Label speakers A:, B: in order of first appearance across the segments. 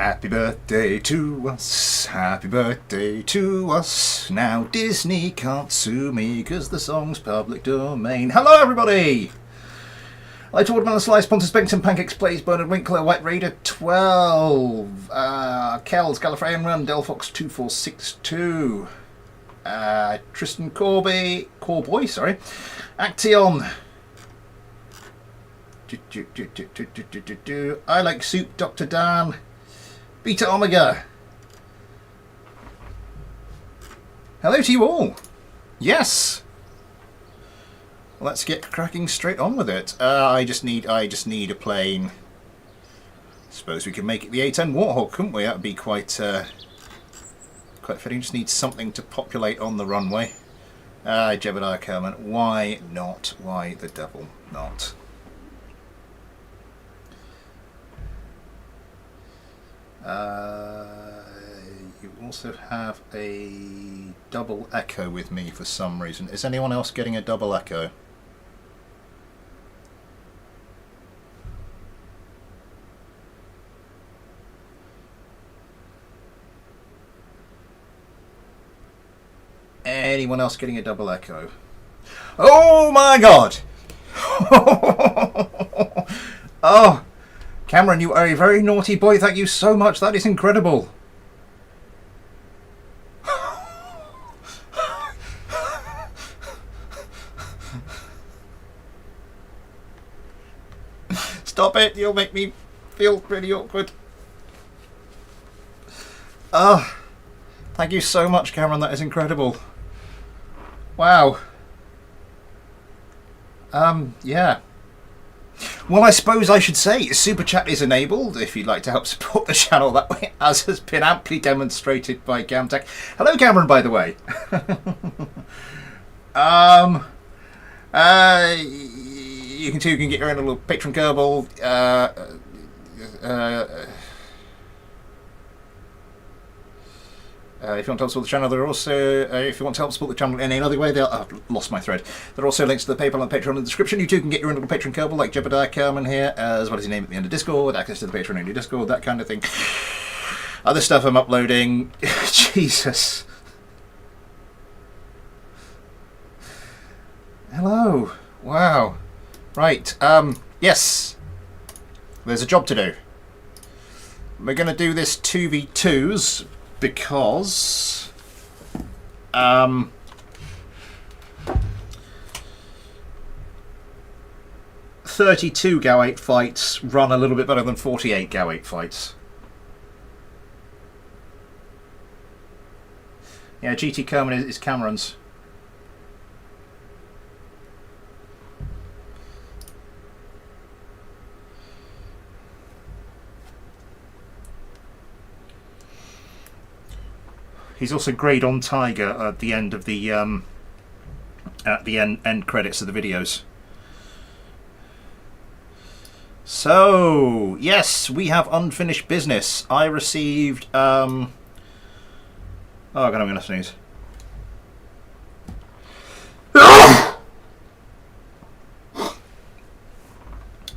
A: Happy birthday to us, happy birthday to us. Now Disney can't sue me because the song's public domain. Hello everybody! I'd like to order on the slice, Pontus, Bengton, Pancakes, Blaze, Bernard, Winkler, White Raider 12, Kells, Gallifreyan Run, Delphox 2462, Tristan Corboy, Action. I like soup, Dr. Dan. Beta Omega. Hello to you all. Yes. Well, let's get cracking straight on with it. I just need a plane. Suppose we can make it the A10 Warthog, couldn't we? That would be quite fitting. Just need something to populate on the runway. Jebediah Kerman. Why not? Why the devil not? You also have a double echo with me for some reason. Is anyone else getting a double echo? Anyone else getting a double echo? Oh my god! Oh! Cameron, you are a very naughty boy. Thank you so much. That is incredible. Stop it. You'll make me feel really awkward. Oh, thank you so much, Cameron. That is incredible. Wow. Yeah. Well, I suppose I should say Super Chat is enabled if you'd like to help support the channel that way, as has been amply demonstrated by Camtech. Hello, Cameron, by the way. You can get your own little Patron Kerbal. If you want to help support the channel, there are also, if you want to help support the channel in any other way, I've lost my thread. There are also links to the PayPal and Patreon in the description. You too can get your own little Patron Kerbal, like Jebediah Kerman here, as well as your name at the end of Discord, access to the Patreon only Discord, that kind of thing. Other stuff I'm uploading. Jesus. Hello. Wow. Right. Yes. There's a job to do. We're going to do this 2v2s. Because 32 GAU8 fights run a little bit better than 48 GAU8 fights. Yeah, GT Kerman is Cameron's. He's also grayed on Tiger at the end of the end credits of the videos. So yes, we have unfinished business. I received oh god, I'm gonna sneeze.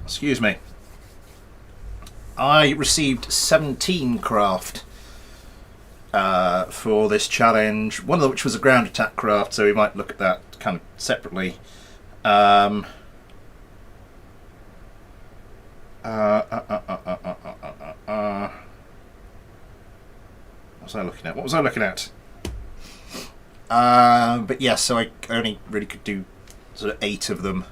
A: Excuse me. I received 17 craft for this challenge, one of which was a ground attack craft, so we might look at that kind of separately. What was I looking at? What was I looking at? But yes, so I only really could do sort of 8 of them.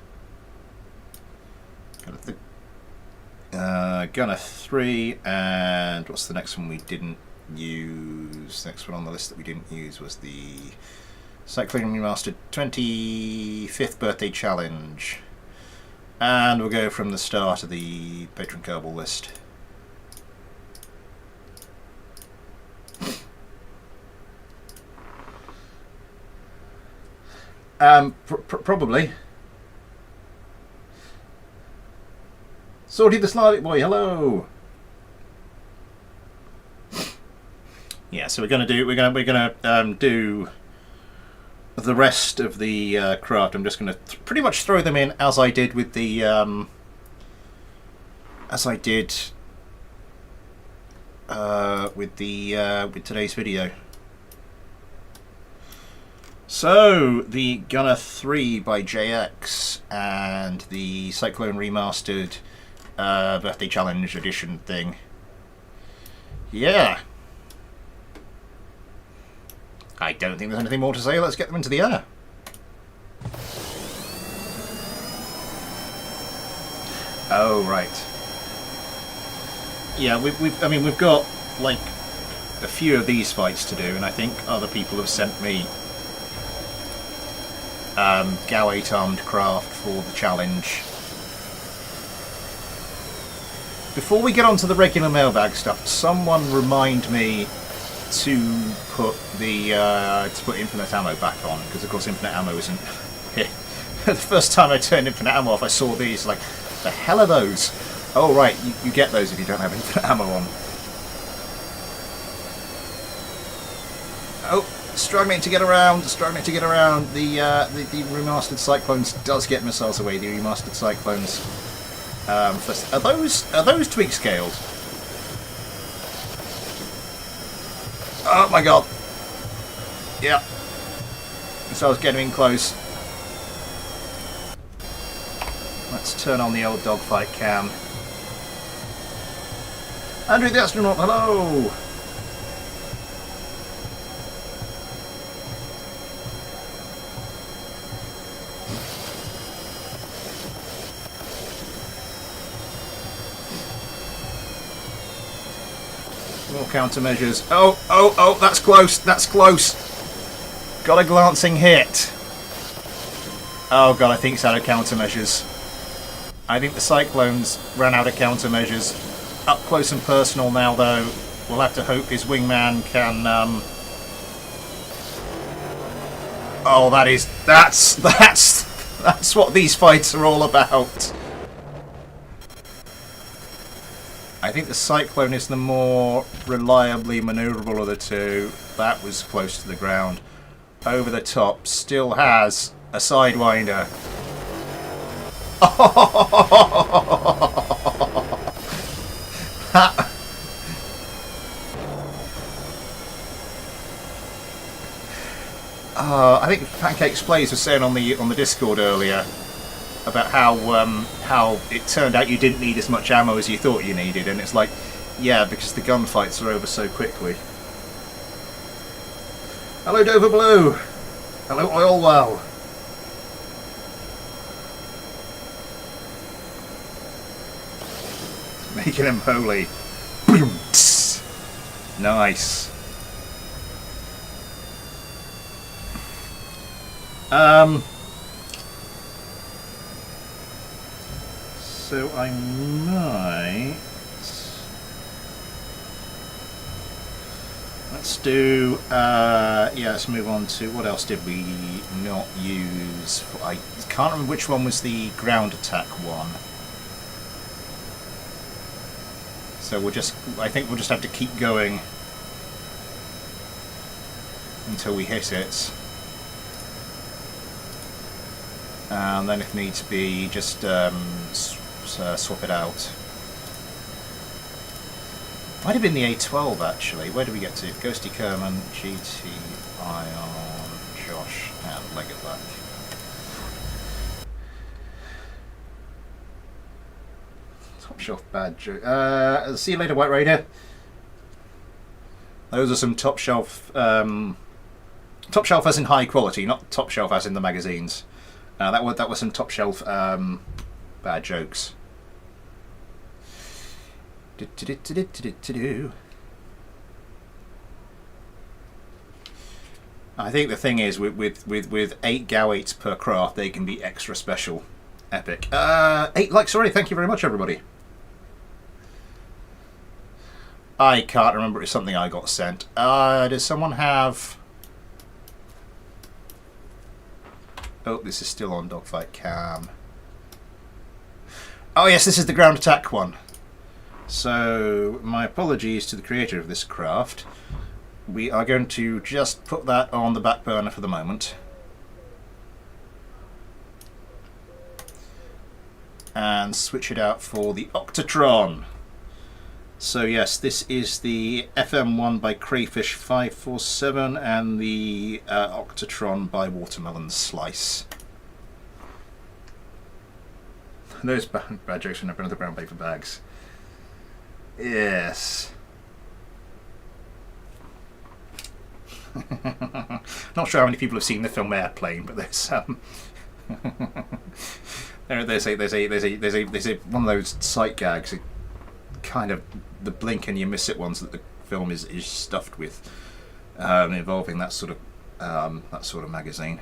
A: Gunner 3, and what's the next one we didn't use? Next one on the list that we didn't use was the Cycling Remastered 25th Birthday Challenge. And we'll go from the start of the Patron Kerbal list. Probably. Sorty the Slider Boy, hello. Yeah, so we're gonna do the rest of the craft. I'm just gonna pretty much throw them in as I did with the with today's video. So the Gunner 3 by JX and the Cyclone Remastered Birthday Challenge Edition thing. Yeah. I don't think there's anything more to say. Let's get them into the air. Oh right. Yeah, we've got like a few of these fights to do, and I think other people have sent me GAU 8 armed craft for the challenge. Before we get on to the regular mailbag stuff, someone remind me to put infinite ammo back on, because of course infinite ammo isn't here. The first time I turned infinite ammo off, I saw these like, the hell are those? Oh right, you get those if you don't have infinite ammo on. Oh, struggling to get around. The remastered Cyclones does get missiles away. The remastered Cyclones. First, are those twig scaled? Oh my god. Yeah. So I was getting in close. Let's turn on the old dogfight cam. Andrew the astronaut, hello! More countermeasures. Oh, that's close, that's close! Got a glancing hit. Oh god, I think it's out of countermeasures. I think the Cyclones ran out of countermeasures. Up close and personal now, though. We'll have to hope his wingman can. Oh, that's what these fights are all about. I think the Cyclone is the more reliably manoeuvrable of the two. That was close to the ground. Over the top, still has a sidewinder. I think Pancake Splays was saying on the Discord earlier about how it turned out you didn't need as much ammo as you thought you needed, and it's like, yeah, because the gunfights are over so quickly. Hello Dover Blue. Hello Oilwell. Making him holy. Nice. So I might... Let's do... yeah, let's move on to... What else did we not use? I can't remember which one was the ground attack one. So I think we'll just have to keep going until we hit it. And then if needs be, just swap it out. Might have been the A12 actually. Where do we get to? Ghosty Kerman, GT, Ion, Josh, and Leggett Black. Top shelf bad joke. See you later, White Raider. Those are some top shelf as in high quality, not top shelf as in the magazines. That was some top shelf bad jokes. I think the thing is with 8 GAU 8s per craft, they can be extra special, epic. 8 likes already. Thank you very much, everybody. I can't remember. It's something I got sent. Does someone have? Oh, this is still on dogfight cam. Oh yes, this is the ground attack one. So my apologies to the creator of this craft. We are going to just put that on the back burner for the moment. And switch it out for the Octatron. So yes, this is the FM1 by Crayfish 547 and the Octatron by Watermelon Slice. Those bad jokes from the brown paper bags. Yes. Not sure how many people have seen the film Airplane, but there's there's a one of those sight gags, kind of the blink and you miss it ones that the film is stuffed with, involving that sort of magazine.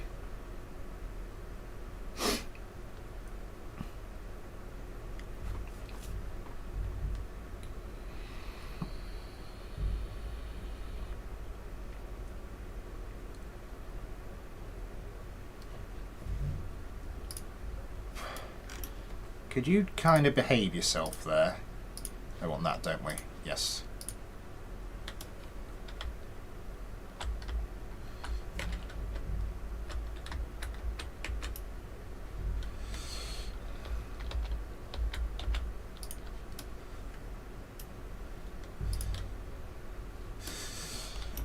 A: Could you kind of behave yourself there? I want that, don't we? Yes.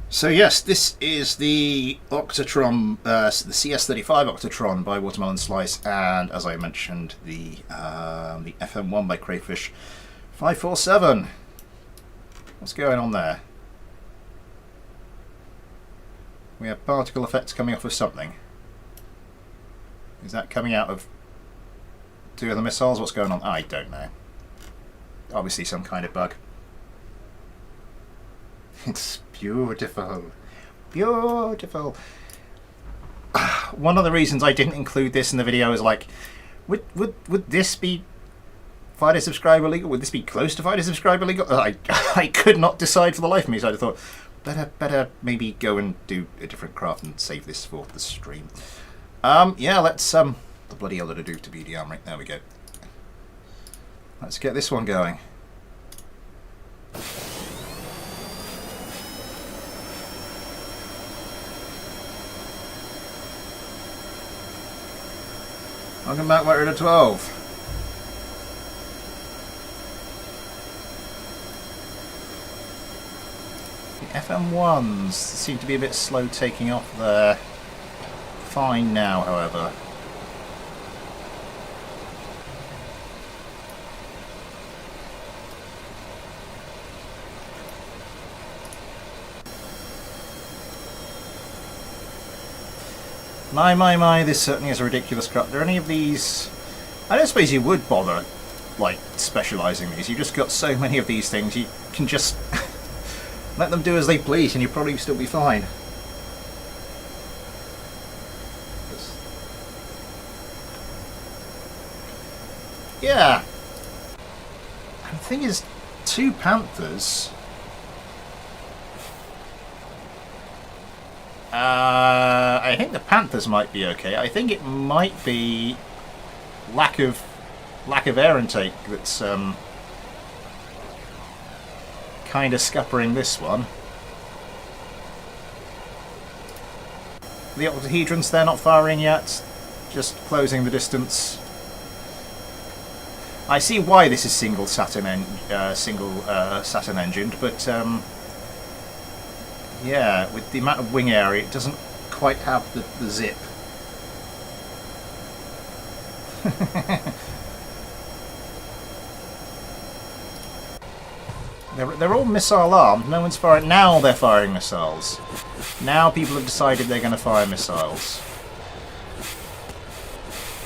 A: So yes, this is the Octatron, the CS35 Octatron by Watermelon Slice, and as I mentioned, the FM1 by Crayfish 547. What's going on there? We have particle effects coming off of something. Is that coming out of two of the missiles? What's going on? I don't know. Obviously some kind of bug. It's beautiful. Beautiful. One of the reasons I didn't include this in the video is like, would this be fighter subscriber legal? Would this be close to fighter subscriber legal? I could not decide for the life of me, so I thought better maybe go and do a different craft and save this for the stream. Yeah, let's the bloody hell did I do to BD Armory? There we go. Let's get this one going. Welcome back, White Rider 12. The FM1s seem to be a bit slow taking off there. Fine now, however. My, this certainly is a ridiculous craft. Are there any of these... I don't suppose you would bother, like, specialising these. You've just got so many of these things, you can just let them do as they please and you'll probably still be fine. Yeah. And the thing is, two Panthers... I think the Panthers might be okay. I think it might be lack of air intake that's kind of scuppering this one. The octahedrons, they're not firing yet, just closing the distance. I see why this is single Saturn engined, but yeah, with the amount of wing area, it doesn't quite have the zip. They're all missile armed. No one's firing. Now they're firing missiles. Now people have decided they're going to fire missiles.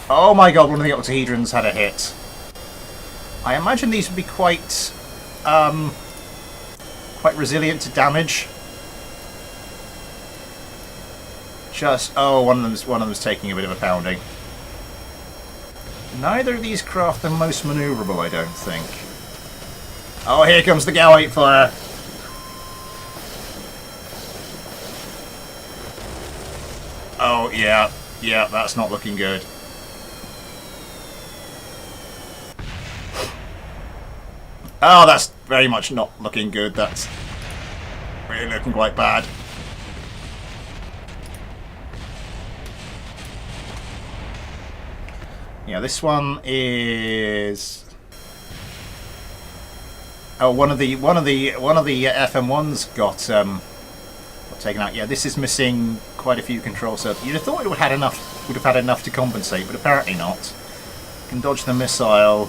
A: Oh my god, one of the octahedrons had a hit. I imagine these would be quite resilient to damage. One of them's taking a bit of a pounding. Neither of these craft are most manoeuvrable, I don't think. Oh, here comes the Gowite fire. Oh yeah, that's not looking good. Oh, that's very much not looking good. That's really looking quite bad. Yeah, this one is... Oh, one of the FM1s got taken out. Yeah, this is missing quite a few control circuits. You'd have thought it would have had enough to compensate, but apparently not. Can dodge the missile.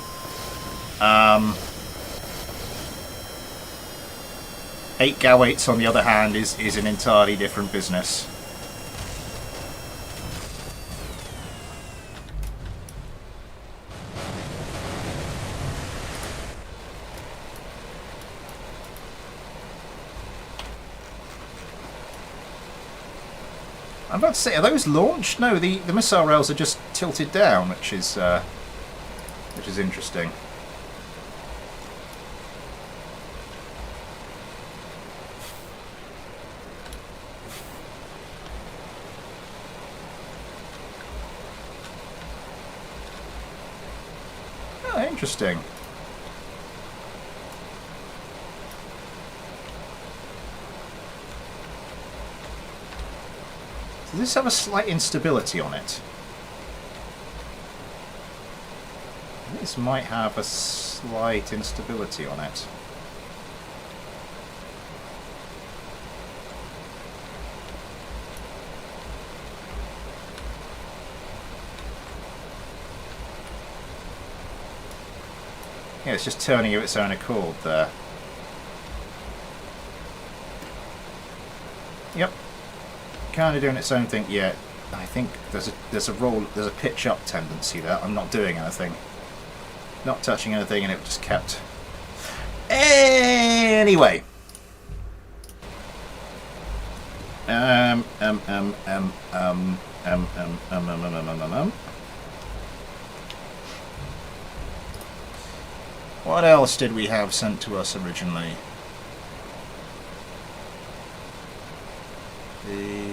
A: 8 GAU-8s on the other hand is an entirely different business. I'm about to say, are those launched? No, the missile rails are just tilted down, which is interesting. Oh, interesting. Does this have a slight instability on it? This might have a slight instability on it. Yeah, it's just turning of its own accord there. Yep. Kind of doing its own thing. Yeah, I think there's a pitch up tendency there. I'm not doing anything, not touching anything, and it just kept. Anyway. What else did we have sent to us originally? The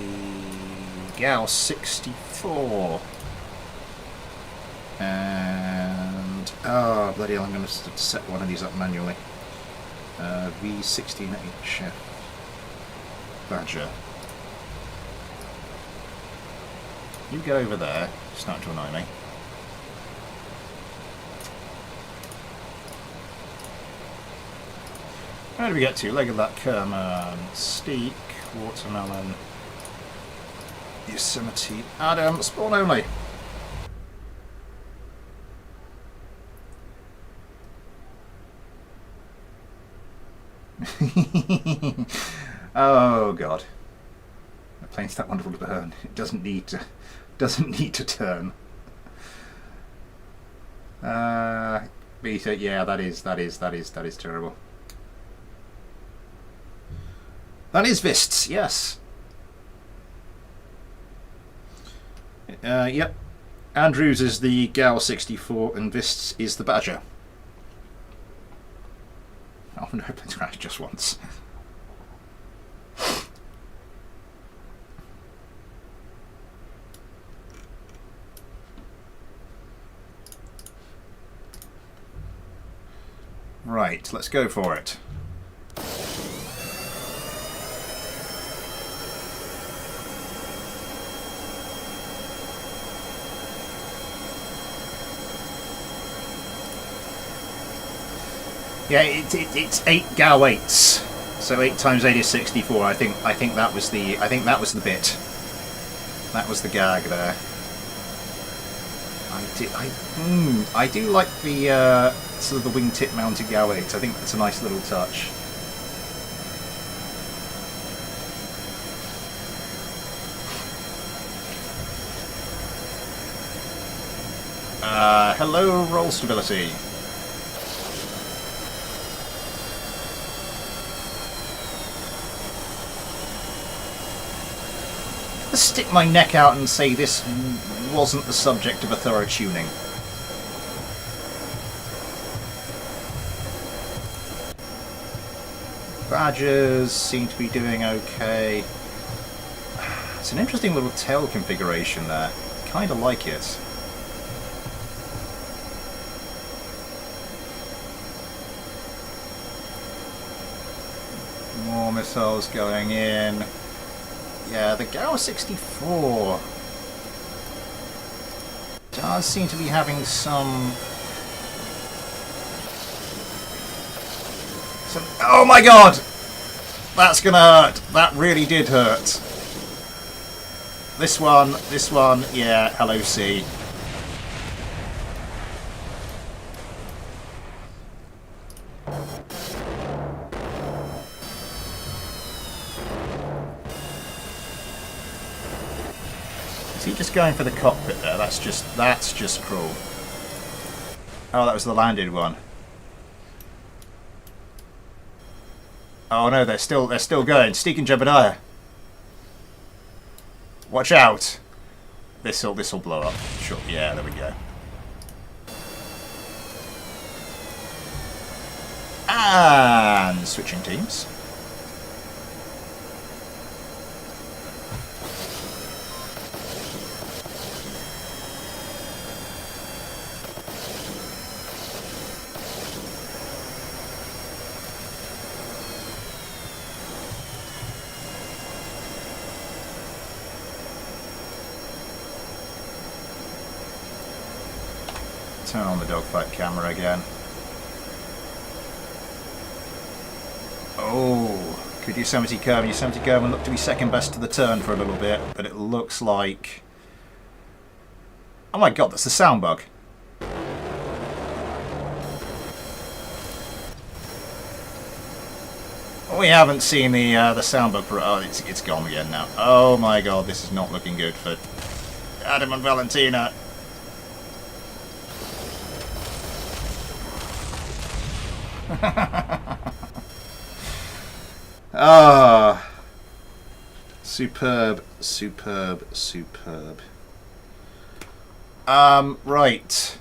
A: GAU-64. And... oh, bloody hell, I'm going to set one of these up manually. V16HF. Badger. You go over there. Start to annoy me. Where do we get to? Leg of that Kerman, Steak, Watermelon, Yosemite, Adam, spawn only. Oh god. The plane's that wonderful to burn. It doesn't need to turn. Beta, yeah, that is terrible. That is Vists, yes. Yep. Andrews is the GAU-64 and Vists is the Badger. Oh no, plane's crashed just once. Right, let's go for it. Yeah, it's 8 GAU-8s, so 8 times 8 is 64. I think that was the bit. That was the gag there. I do like the sort of the wingtip mounted GAU-8s. I think that's a nice little touch. Hello, roll stability. Let's stick my neck out and say this wasn't the subject of a thorough tuning. Badgers seem to be doing okay. It's an interesting little tail configuration there. Kind of like it. More missiles going in. Yeah, the GAU-64 does seem to be having some Oh my god! That's gonna hurt. That really did hurt. This one, yeah, hello C. Is he just going for the cockpit there? That's just cruel. Oh, that was the landed one. Oh no, they're still going. Steek and Jebediah. Watch out. This'll blow up. Sure. Yeah, there we go. And switching teams. Turn on the dogfight camera again. Oh, could Yosemite Curve? Yosemite Curve looked to be second best to the turn for a little bit, but it looks like... Oh my god, that's the sound bug. We haven't seen the sound bug for... Oh, it's gone again now. Oh my god, this is not looking good for Adam and Valentina. Ah, superb, superb, superb. Right.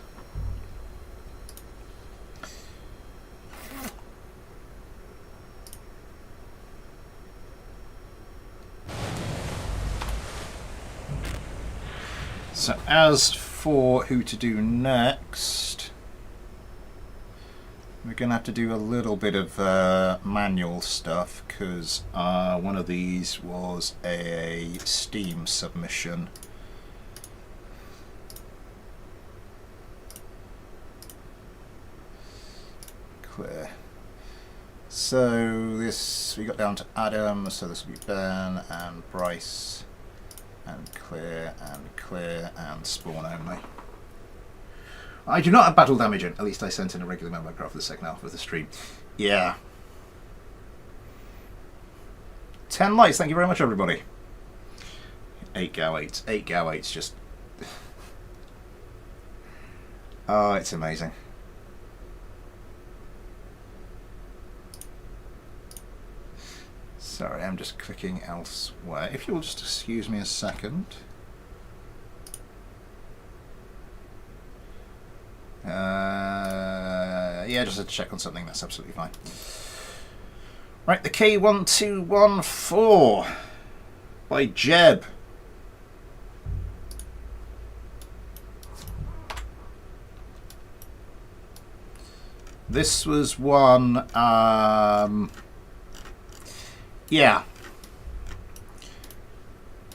A: So as for who to do next, we're going to have to do a little bit of manual stuff because one of these was a Steam submission. Clear. So this, we got down to Adam, so this will be Ben and Bryce and clear and spawn only. I do not have battle damage in. At least I sent in a regular Mailbag graph for the second half of the stream. Yeah. 10 likes, thank you very much everybody. 8 GAW8s. 8 GAW8s just... Oh, it's amazing. Sorry, I'm just clicking elsewhere. If you'll just excuse me a second. Yeah, just to check on something, that's absolutely fine. Right, the K1214 by Jeb. This was one, yeah.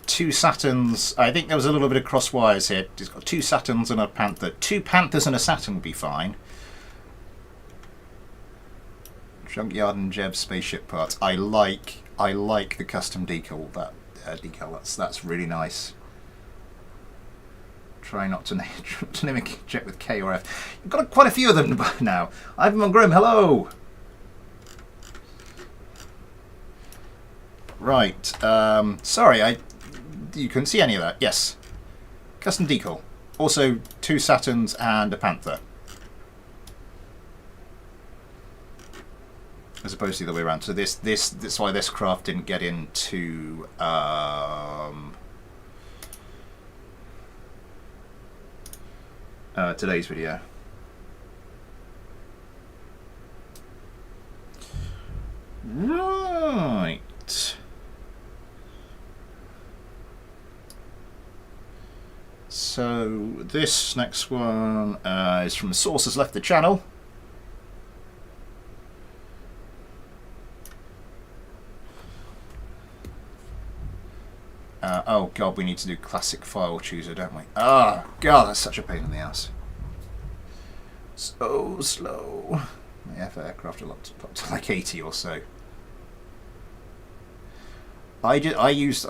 A: 2 Saturns. I think there was a little bit of cross wires here. It's got 2 Saturns and a Panther. 2 Panthers and a Saturn would be fine. Junkyard and Jeb spaceship parts. I like the custom decal. That decal. That's really nice. Try not to mimic jet with K or F. You've got quite a few of them now. Ivan Von Grimm, hello. Right. Sorry, you couldn't see any of that. Yes. Custom decal. Also 2 Saturns and a Panther. As opposed to the other way around. So that's why this craft didn't get into today's video. Right. So this next one is from Sources Left the Channel. Oh god, we need to do classic file chooser, don't we? Oh god, that's such a pain in the ass. So slow. My F aircraft are up to like 80 or so. I used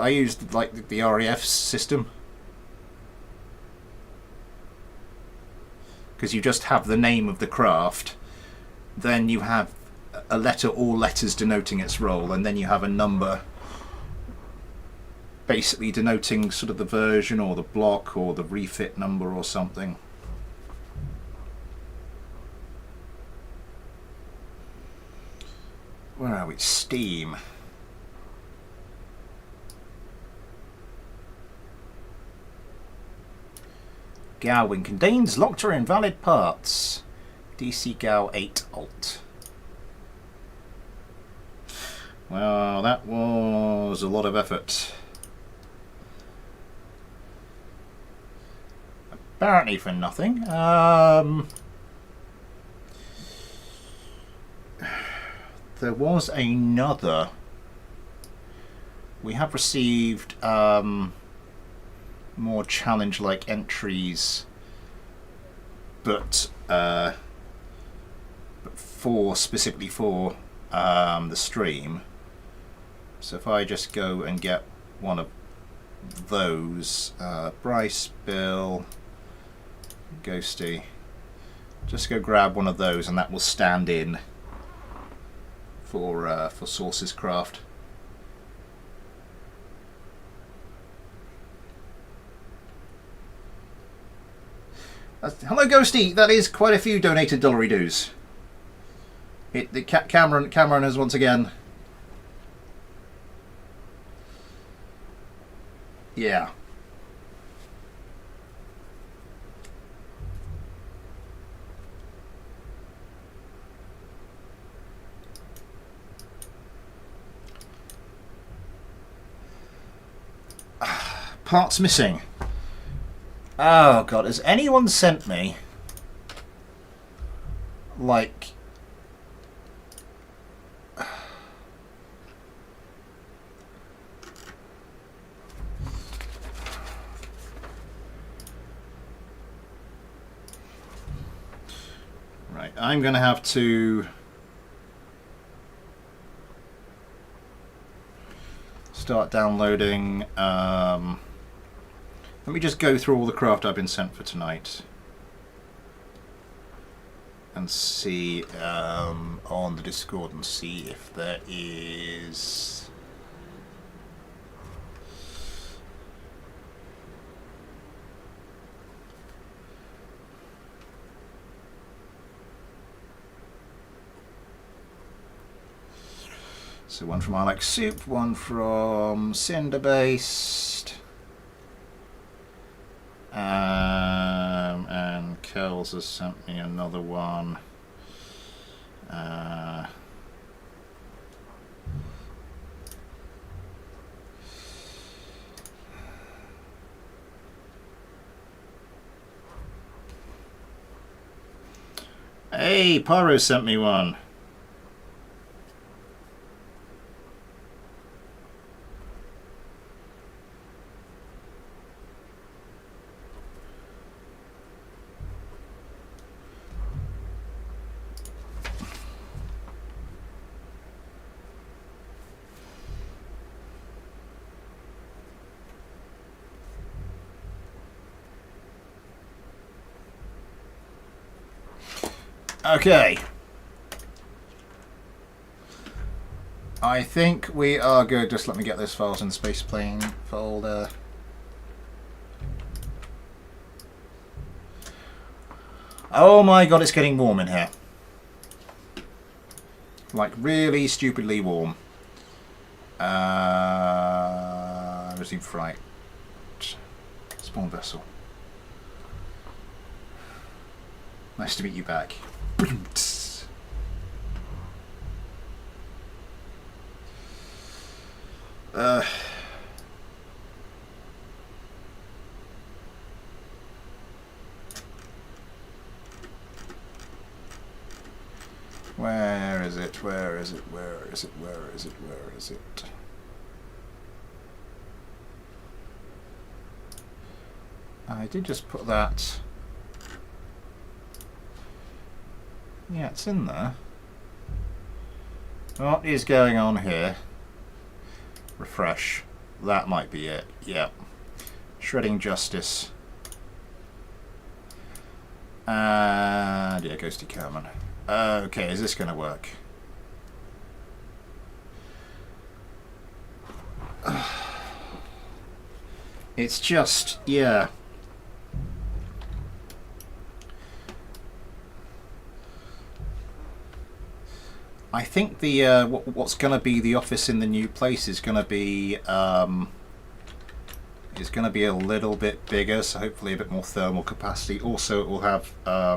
A: like the RAF system, because you just have the name of the craft, then you have a letter or letters denoting its role, and then you have a number basically denoting sort of the version or the block or the refit number or something. Where are we? Steam. Gowing contains locked or invalid parts. DC Gow 8 Alt. Well, that was a lot of effort. Apparently for nothing. There was another. We have received more challenge-like entries, but specifically for the stream. So if I just go and get one of those, Bryce, Bill, Ghosty, just go grab one of those, and that will stand in for Source's craft. Hello, Ghosty. That is quite a few donated dollary dues. Cameron has once again. Yeah. Parts missing. Oh god, has anyone sent me like right, I'm gonna have to start downloading. Let me just go through all the craft I've been sent for tonight and see on the Discord and see if there is so one from I Like Soup, one from Cinder Based. And Kells has sent me another one. Hey, Pyro sent me one. Okay. I think we are good. Just let me get those files in the space plane folder. Oh my god, it's getting warm in here. Like really stupidly warm. Receive fright. Spawn vessel. Nice to meet you back. Where is it? Where is it? Where is it? Where is it? Where is it? I did just put that. Yeah, it's in there. What is going on here? Refresh. That might be it. Yep. Shredding Justice. And yeah, Ghosty Kerman. Okay, is this going to work? It's just, yeah. I think the what's going to be the office in the new place is going to be a little bit bigger, so hopefully a bit more thermal capacity. Also, it will have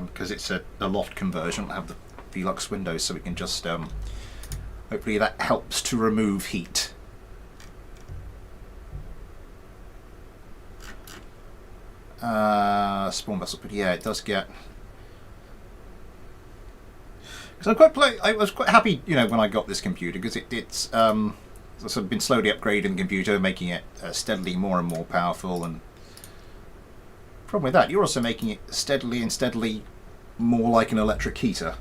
A: because it's a loft conversion, it'll have the Velux windows, so we can just hopefully that helps to remove heat. Spawn vessel, but yeah, it does get. Because I was quite happy, you know, when I got this computer, because it's sort of been slowly upgrading the computer, making it steadily more and more powerful. And problem with that, you're also making it steadily more like an electric heater.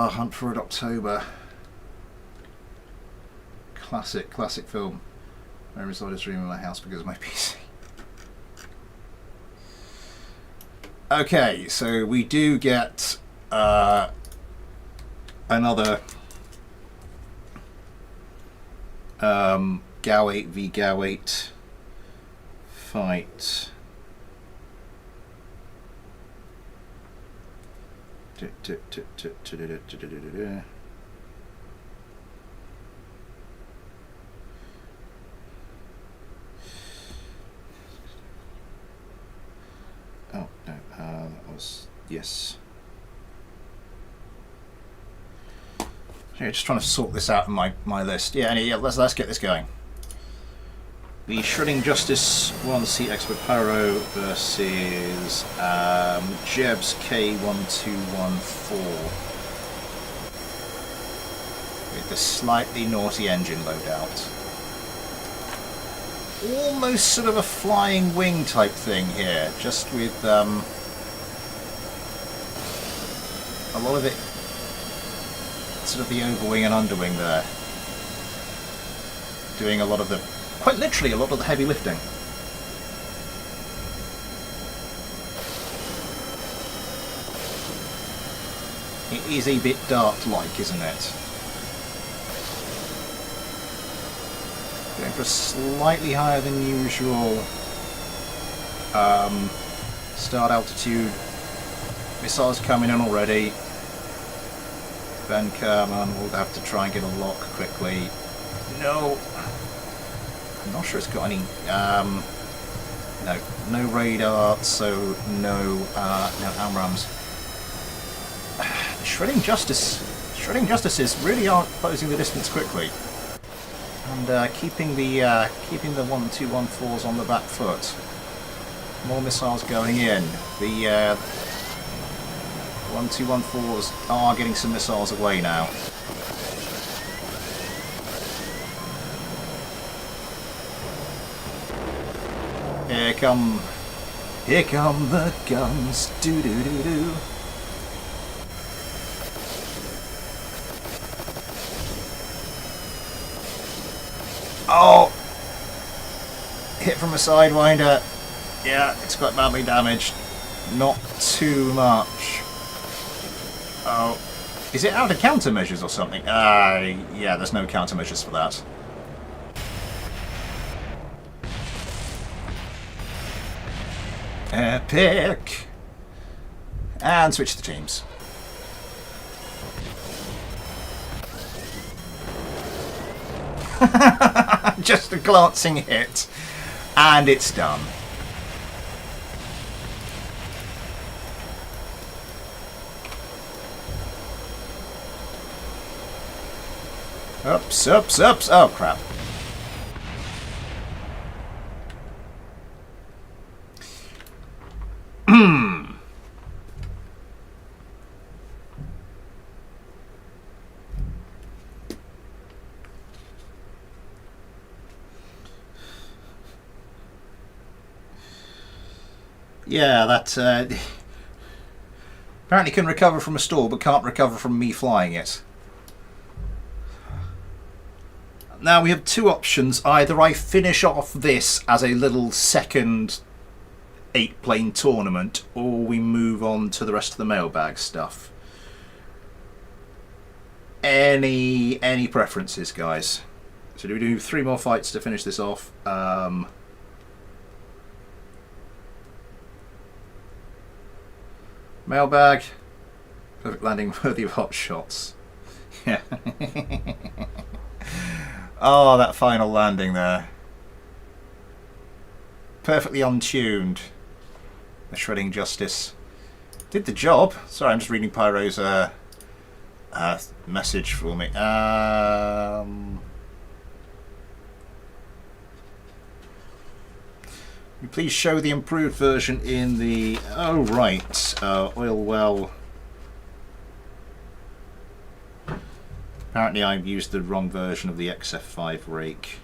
A: Hunt for Red October. Classic film. I resolved this room in my house because of my PC. Okay, so we do get another GAU 8 v GAU 8 fight. Oh no, that was yes. Yeah, just trying to sort this out in my list. Yeah, anyway, yeah, let's get this going. The Shredding Justice 1C Expert Pyro versus Jeb's K1214 with the slightly naughty engine loadout. Almost sort of a flying wing type thing here, just with a lot of it, sort of the overwing and underwing there, doing a lot of the. Quite literally, a lot of the heavy lifting. It is a bit Dart-like, isn't it? Going for a slightly higher than usual start altitude. Missiles coming in already. Ben Kerman will have to try and get a lock quickly. No. I'm not sure it's got any. No radar, so no AMRAAMs. Shredding Justices really aren't closing the distance quickly, and keeping the 1214s on the back foot. More missiles going in. The 1214s are getting some missiles away now. Here come the guns, do do do do. Oh! Hit from a sidewinder. Yeah, it's quite badly damaged. Not too much. Oh. Is it out of countermeasures or something? Yeah, there's no countermeasures for that. Epic! And switch the teams. Just a glancing hit, and it's done. Ups, ups, ups. Oh, crap. Yeah, that apparently can recover from a stall, but can't recover from me flying it. Now we have two options. Either I finish off this as a little second 8-plane tournament, or we move on to the rest of the mailbag stuff. Any preferences, guys? So do we do 3 more fights to finish this off? Mailbag. Perfect landing, worthy of hot shots. Yeah. Oh, that final landing there. Perfectly untuned. The shredding justice. Did the job. Sorry, I'm just reading Pyro's message for me. Please show the improved version in the... Oh, right. Oil well. Apparently I've used the wrong version of the XF5 rake.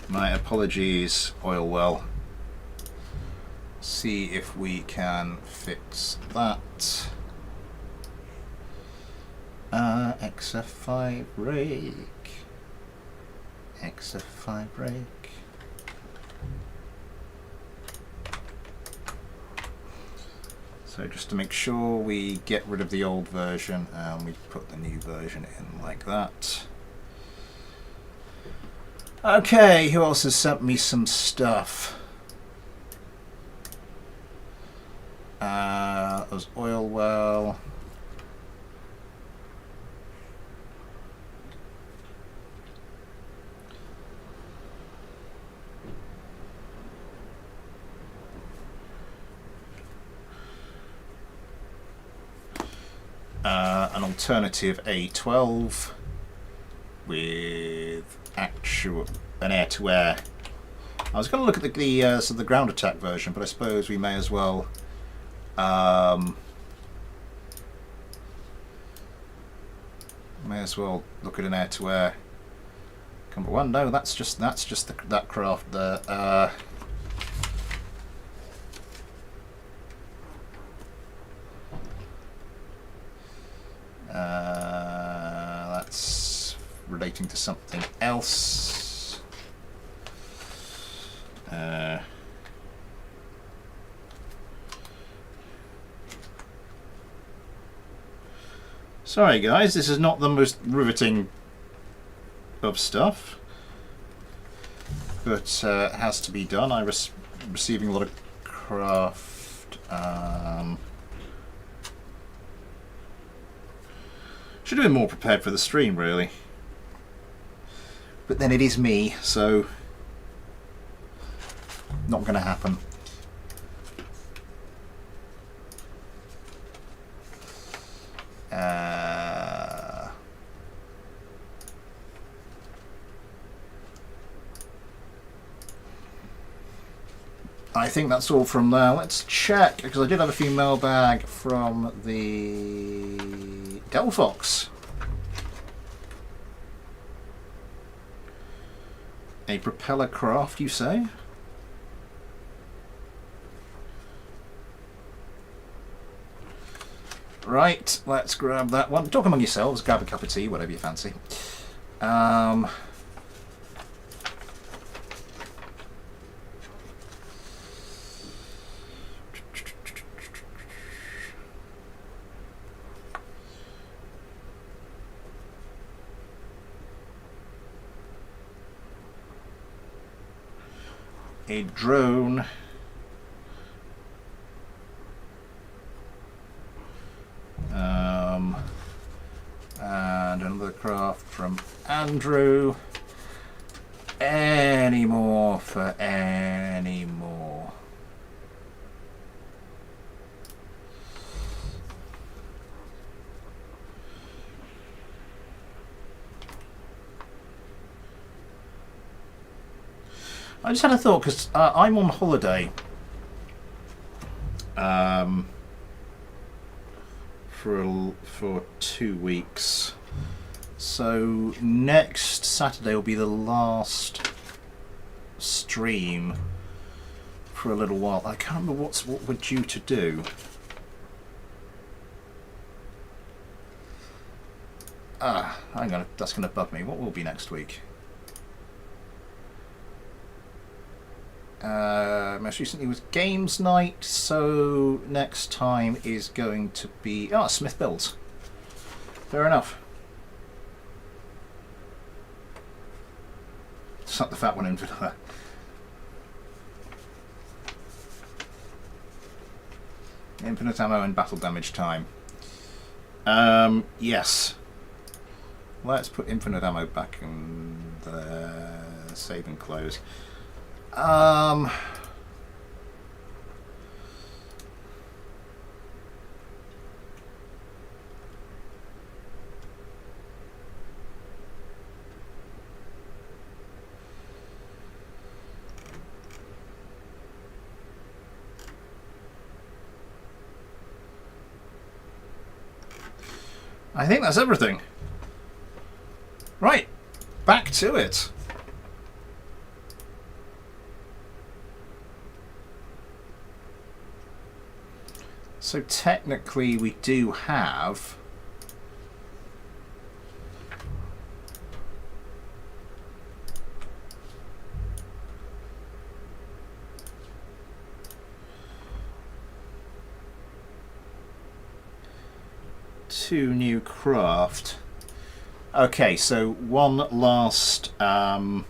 A: My apologies, oil well. See if we can fix that. XF5 rake. XF5 rake. So just to make sure we get rid of the old version and we put the new version in like that. Okay, who else has sent me some stuff? There's oil well. An alternative A12 with an air-to-air. I was going to look at the ground attack version, but I suppose we may as well look at an air-to-air. Well, no, that's just that craft there. That's relating to something else. Sorry guys, this is not the most riveting of stuff, but it has to be done. I was receiving a lot of craft. Should have been more prepared for the stream, really. But then it is me, so not going to happen. I think that's all from there. Let's check, because I did have a few mailbag from the Delphox. A propeller craft, you say? Right, let's grab that one. Talk among yourselves, grab a cup of tea, whatever you fancy. A drone. And another craft from Andrew. Any more for any more. I just had a thought, because I'm on holiday for 2 weeks. So next Saturday will be the last stream for a little while. I can't remember what we're due to do. Hang on, that's going to bug me. What will be next week? Most recently was Games Night, so next time is going to be Smith Builds. Fair enough. Suck the fat one in for that. Infinite ammo and battle damage time. Yes. Let's put infinite ammo back in the save and close. I think that's everything. Right, back to it. So technically we do have two new craft. Okay, so one last Gao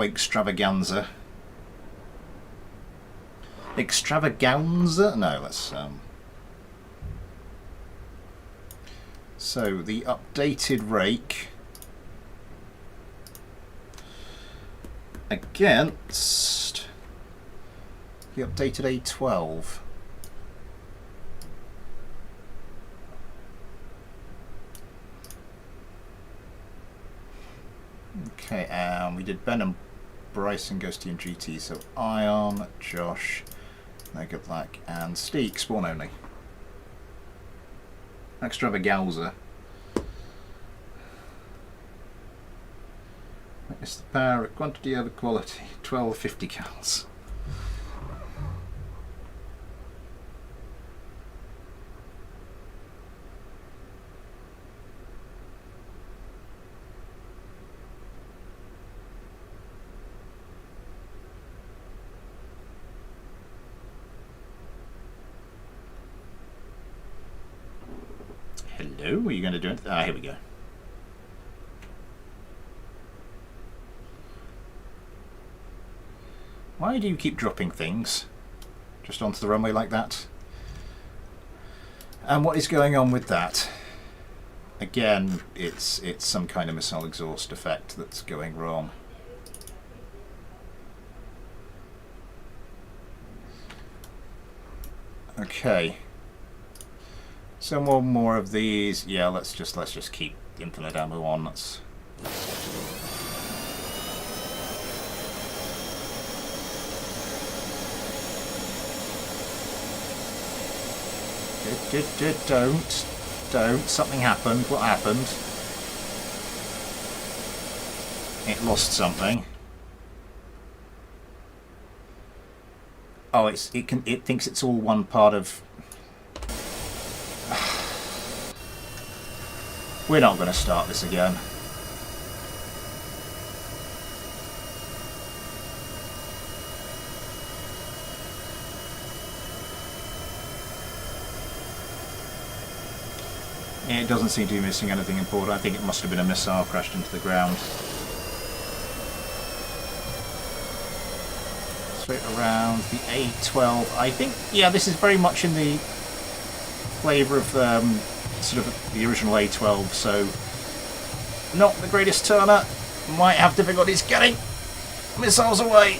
A: extravaganza. Extravaganza? No, let's so the updated rake against the updated A12. Okay, we did Ben and Bryson, Ghosty and GT, so Ion, Josh, no good luck, and Steek, spawn only. Extravaganza. Witness the power of quantity over quality, 1250 cals. Hello, are you going to do it? Here we go. Why do you keep dropping things just onto the runway like that? And what is going on with that? Again, it's some kind of missile exhaust effect that's going wrong. Okay. So one more of these. Yeah, let's just keep infinite ammo on. Let's don't. Something happened. What happened? It lost something. Oh, it thinks it's all one part of. We're not going to start this again. It doesn't seem to be missing anything important. I think it must have been a missile crashed into the ground. Straight around the A12. I think, yeah, this is very much in the flavour of sort of the original A12, so not the greatest turner. Might have difficulties getting missiles away.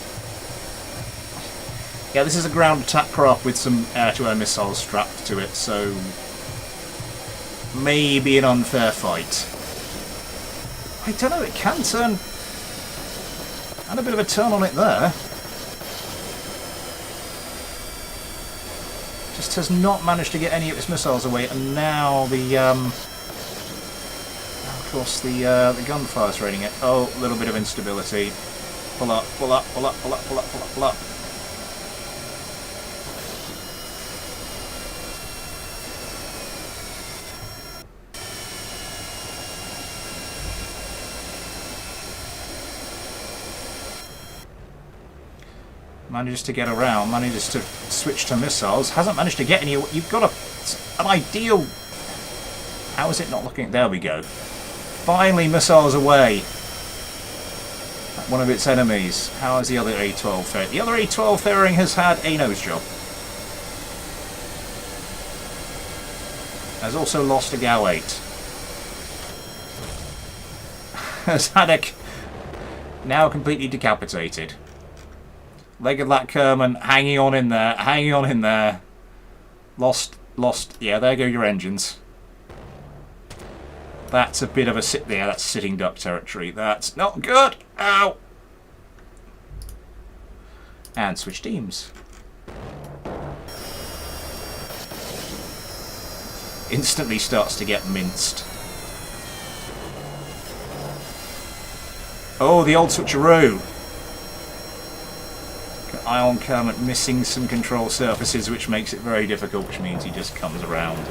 A: Yeah, this is a ground attack craft with some air-to-air missiles strapped to it, so maybe an unfair fight. I don't know, it can turn. Had a bit of a turn on it there. Just has not managed to get any of its missiles away, and now the of course the gunfire's raiding it. Oh, a little bit of instability. Pull up, pull up, pull up, pull up, pull up, pull up, pull up. Manages to get around, manages to switch to missiles, hasn't managed to get any. You've got an ideal. How is it not looking? There we go. Finally, missiles away. One of its enemies. How is the other A-12 faring? The other A-12 faring has had a nose job. Has also lost a GAU-8. Has had a. Now completely decapitated. Leg of that Kerman hanging on in there, hanging on in there. Lost. Yeah, there go your engines. That's a bit of a sit there. That's sitting duck territory. That's not good. Ow. And switch teams. Instantly starts to get minced. Oh, the old switcheroo. Ion Kermit missing some control surfaces, which makes it very difficult, which means he just comes around and...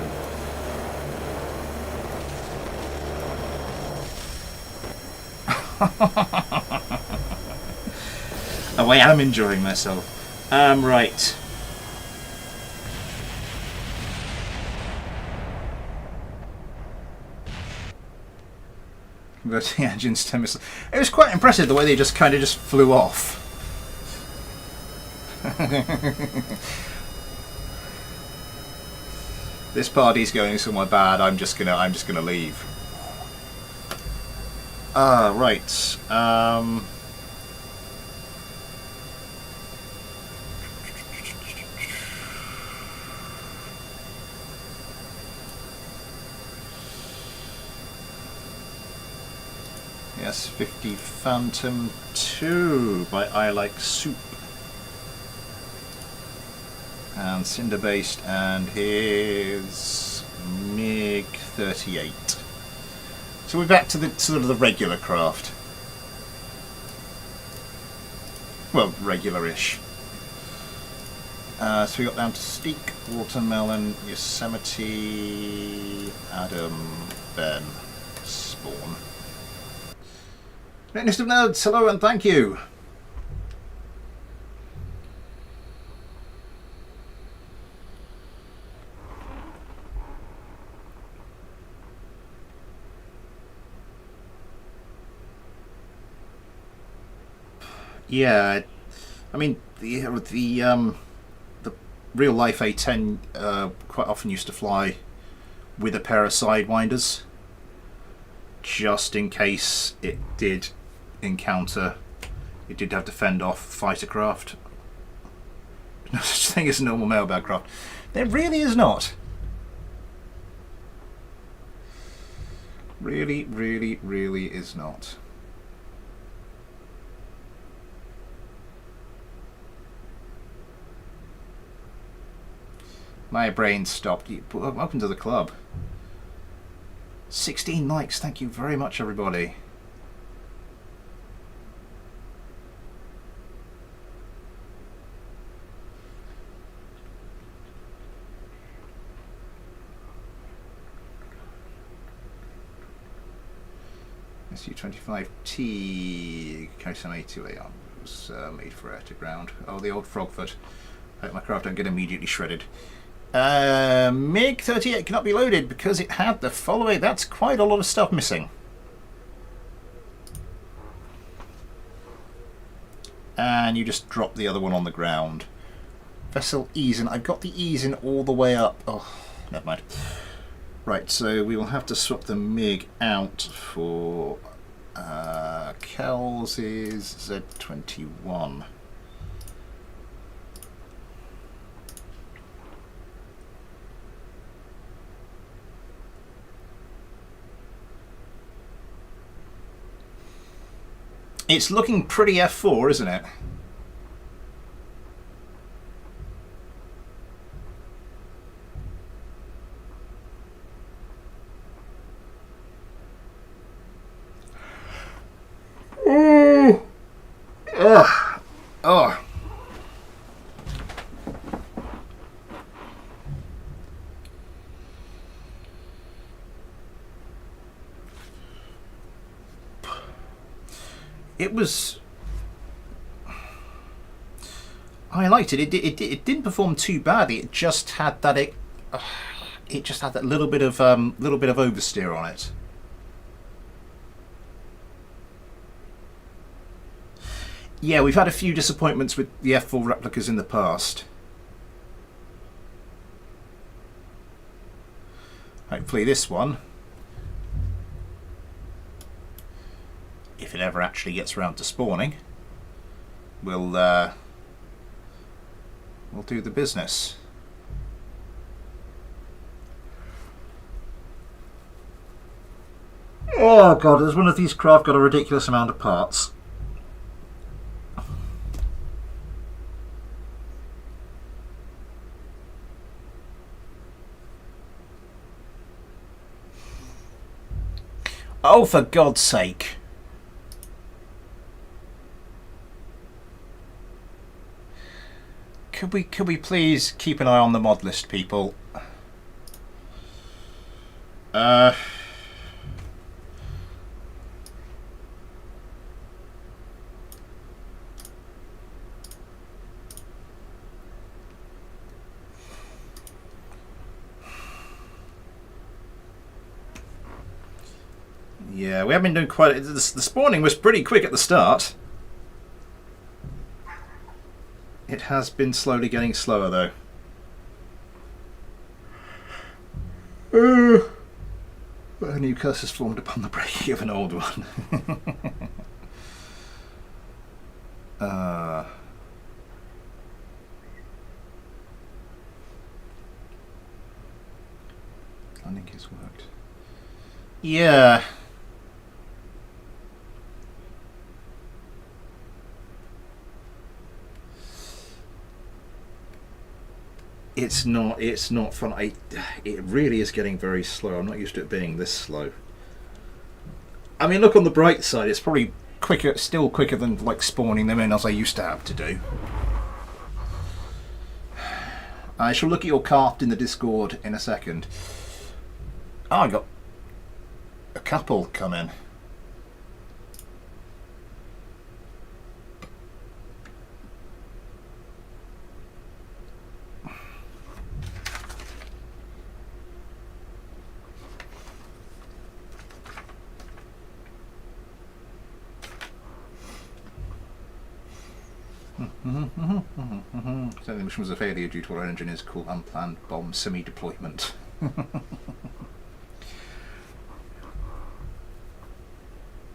A: Oh, I am enjoying myself. Right. Converting engines to missiles. It was quite impressive the way they just kind of just flew off. This party's going somewhere bad. I'm just gonna leave. Right. Yes, 50 Phantom 2 by I Like Soup. And Cinder Based, and here's MiG-38. So we're back to the sort of the regular craft. Well, regular-ish. So we got down to Steak, Watermelon, Yosemite, Adam, Ben, Spawn. Greatness of Nerds, hello and thank you. Yeah, I mean the real life A10 quite often used to fly with a pair of sidewinders, just in case it did encounter, it did have to fend off fighter craft. No such thing as normal mailbag craft. There really is not. Really is not. My brain stopped. Welcome to the club. 16 likes. Thank you very much, everybody. SU-25T Kaisan A2A was made for air to ground. Oh, the old frogfoot. I hope my craft don't get immediately shredded. MiG-38 cannot be loaded because it had the following. That's quite a lot of stuff missing. And you just drop the other one on the ground. Vessel ease in. I've got the ease in all the way up. Oh, never mind. Right, so we will have to swap the MiG out for Kel's is Z21. It's looking pretty F4, isn't it? It was... I liked it. It didn't perform too badly. It just had that little bit of oversteer on it. Yeah, we've had a few disappointments with the F4 replicas in the past. Hopefully this one, if it ever actually gets around to spawning, will do the business. Oh god, has one of these craft got a ridiculous amount of parts? Oh, for God's sake. Could we please keep an eye on the mod list, people? Yeah, we haven't been doing quite... The spawning was pretty quick at the start. It has been slowly getting slower, though. A new curse has formed upon the breaking of an old one. Landing has worked. Yeah. It's not fun. It really is getting very slow. I'm not used to it being this slow. I mean, look on the bright side, it's probably quicker, still quicker than like spawning them in as I used to have to do. I shall look at your craft in the Discord in a second. Oh, I got a couple come in. So the mission was a failure due to what our engineers call unplanned bomb semi-deployment.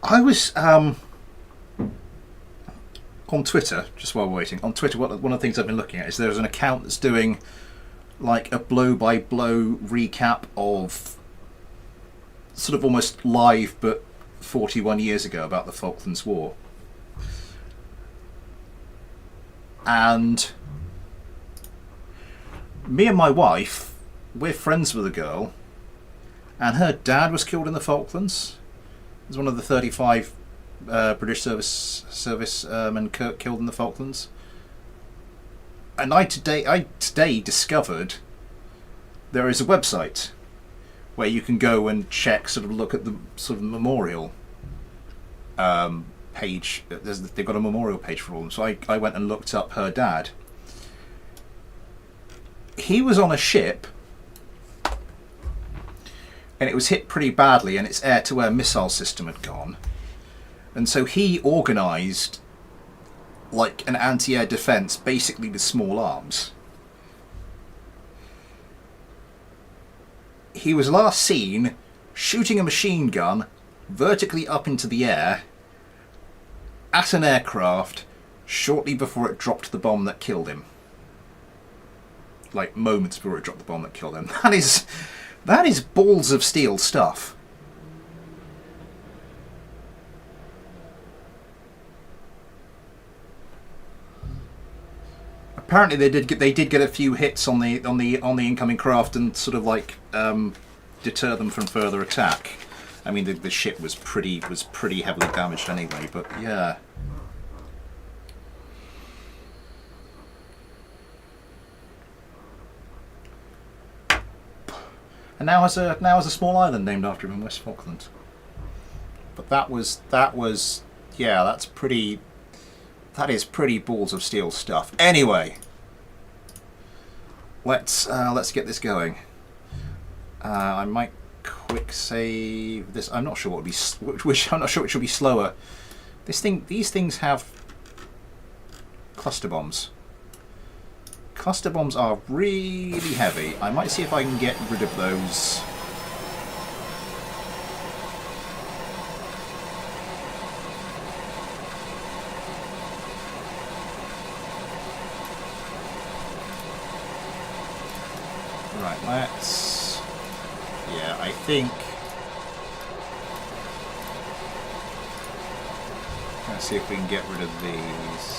A: I was on Twitter, just while we're waiting, on Twitter, one of the things I've been looking at is there's an account that's doing like a blow-by-blow recap of sort of almost live but 41 years ago about the Falklands War. And me and my wife, we're friends with a girl, and her dad was killed in the Falklands. He was one of the 35 British servicemen killed in the Falklands. And I today discovered there is a website where you can go and check, sort of look at the sort of memorial page. They've got a memorial page for all of them. So I went and looked up her dad. He was on a ship and it was hit pretty badly and its air-to-air missile system had gone. And so he organised like an anti-air defence basically with small arms. He was last seen shooting a machine gun vertically up into the air at an aircraft shortly before it dropped the bomb that killed him. Like moments before it dropped the bomb that killed him. That is balls of steel stuff. Apparently they did get a few hits on the incoming craft and sort of like deter them from further attack. I mean the ship was pretty heavily damaged anyway, but yeah. And now has a small island named after him in West Falkland. But that was yeah, that's pretty... That is pretty balls of steel stuff. Anyway, let's get this going. I might quick save this. I'm not sure what would be I'm not sure which will be slower. These things have cluster bombs. Cluster bombs are really heavy. I might see if I can get rid of those. Right, let's... Yeah, I think... Let's see if we can get rid of these.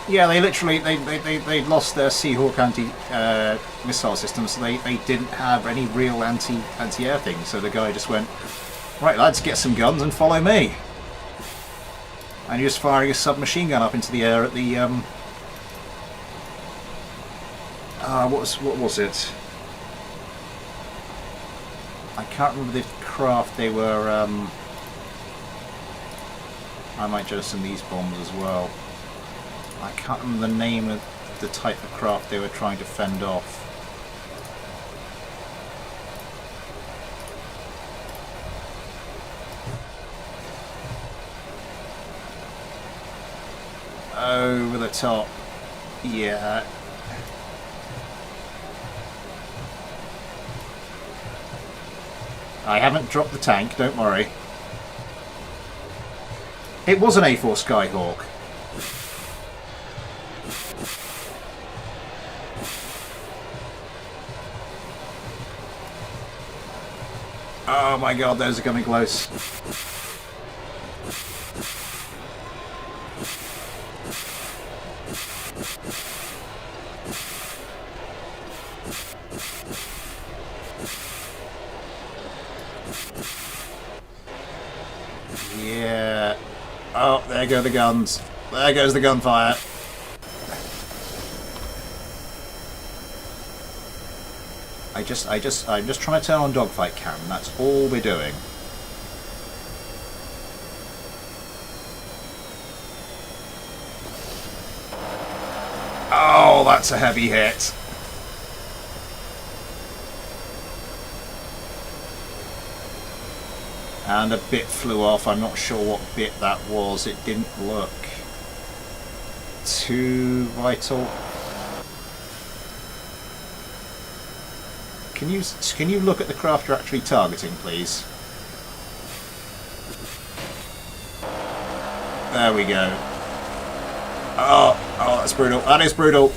A: Yeah, they literally, they lost their Seahawk anti-missile system, so they didn't have any real anti-air thing. So the guy just went, right lads, get some guns and follow me. And he was firing a submachine gun up into the air at the what was it? I can't remember the craft they were. I might jettison these bombs as well. I can't remember the name of the type of craft they were trying to fend off. Over the top. Yeah. I haven't dropped the tank, don't worry. It was an A4 Skyhawk. Oh my god, those are coming close. Yeah. Oh, there go the guns. There goes the gunfire. I'm just trying to turn on dogfight cam. That's all we're doing. Oh, that's a heavy hit. And a bit flew off. I'm not sure what bit that was. It didn't look too vital. Can you look at the craft you're actually targeting, please? There we go. Oh, that's brutal. That is brutal.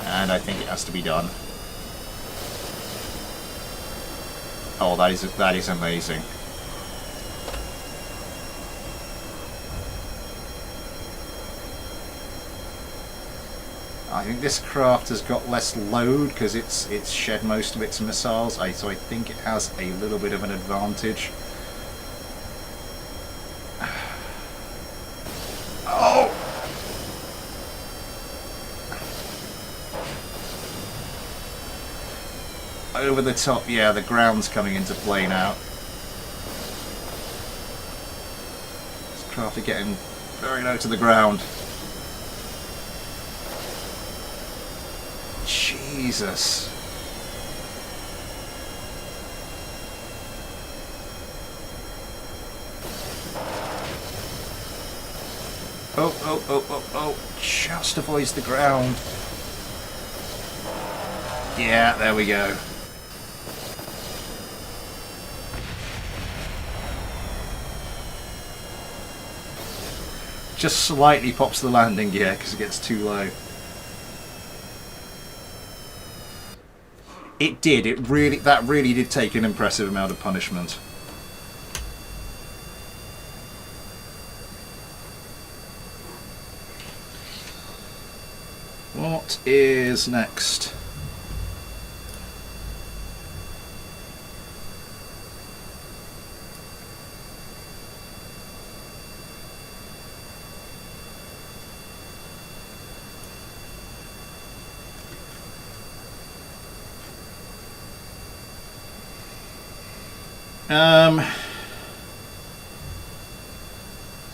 A: And I think it has to be done. Oh, that is amazing. I think this craft has got less load because it's shed most of its missiles, so I think it has a little bit of an advantage. Oh! Over the top, yeah, the ground's coming into play now. This craft are getting very low to the ground. Jesus. Oh, just avoids the ground. Yeah, there we go. Just slightly pops the landing gear because it gets too low. It did. That really did take an impressive amount of punishment. What is next?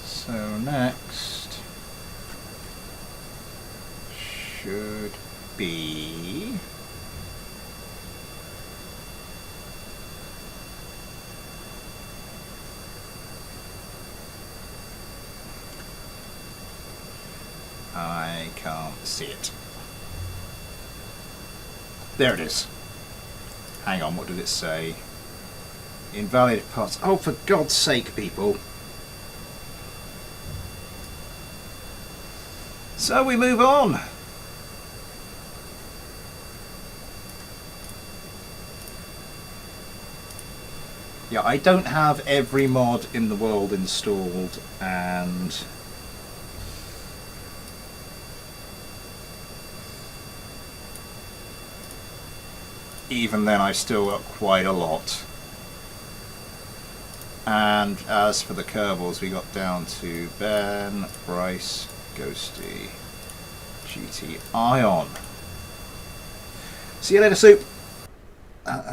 A: So next should be I can't see it. There it is. Hang on, what did it say? Invalid parts. Oh, for God's sake, people. So we move on. Yeah, I don't have every mod in the world installed, and even then I've still got quite a lot. And as for the Kerbals, we got down to Ben, Bryce, Ghosty, GT, Ion. See you later, Soup.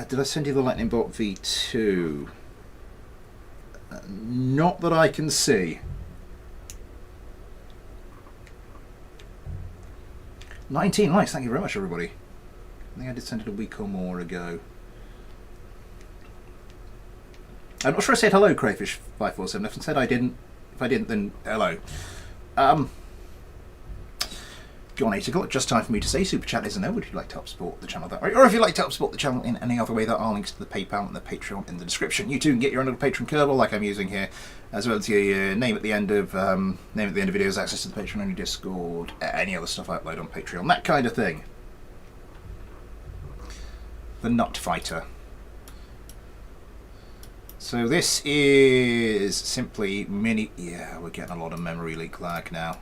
A: Did I send you the Lightning Bolt V2? Not that I can see. 19 likes, thank you very much, everybody. I think I did send it a week or more ago. I'm not sure I said hello, Crayfish547. If I said I didn't, if I didn't, then hello. Go on, 8 o'clock, just time for me to say Super Chat is a no. Would you like to help support the channel that way? Or if you'd like to help support the channel in any other way, there are links to the PayPal and the Patreon in the description. You too can get your own little Patreon Kerbal like I'm using here, as well as your name at the end of videos, access to the Patreon only Discord, any other stuff I upload on Patreon, that kind of thing. The Nut Fighter. So this is simply mini. Yeah, we're getting a lot of memory leak lag now.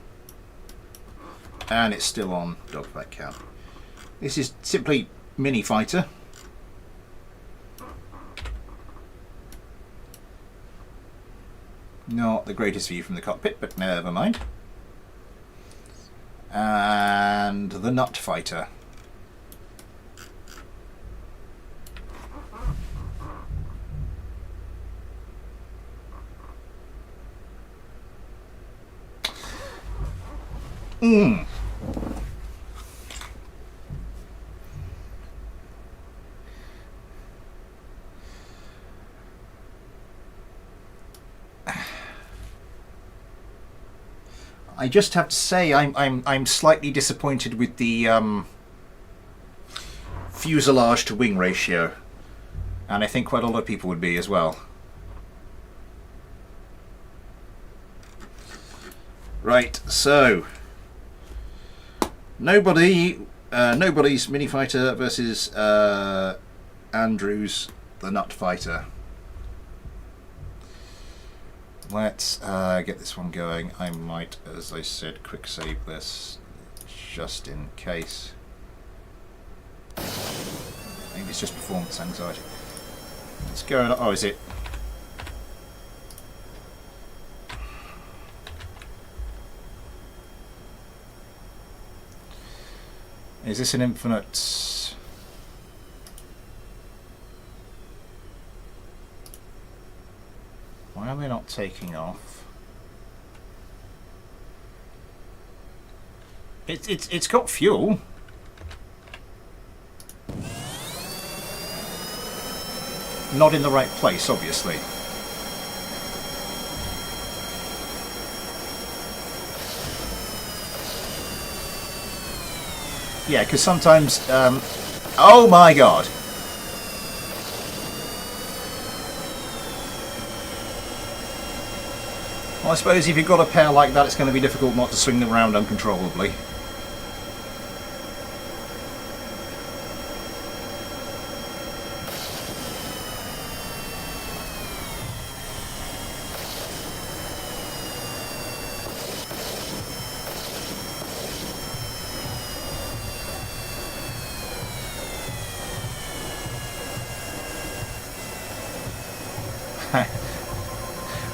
A: And it's still on dogfight count. This is simply mini fighter. Not the greatest view from the cockpit, but never mind. And the Nut Fighter. I just have to say I'm slightly disappointed with the fuselage to wing ratio, and I think quite a lot of people would be as well. Right, so nobody's mini fighter versus Andrew's the Nut Fighter. Let's get this one going. I might, as I said, quick save this just in case. Maybe it's just performance anxiety. Let's go. Oh, is it? Is this an infinite? Why are they not taking off? It's got fuel. Not in the right place, obviously. Yeah, because sometimes... oh my god! Well, I suppose if you've got a pair like that, it's going to be difficult not to swing them around uncontrollably.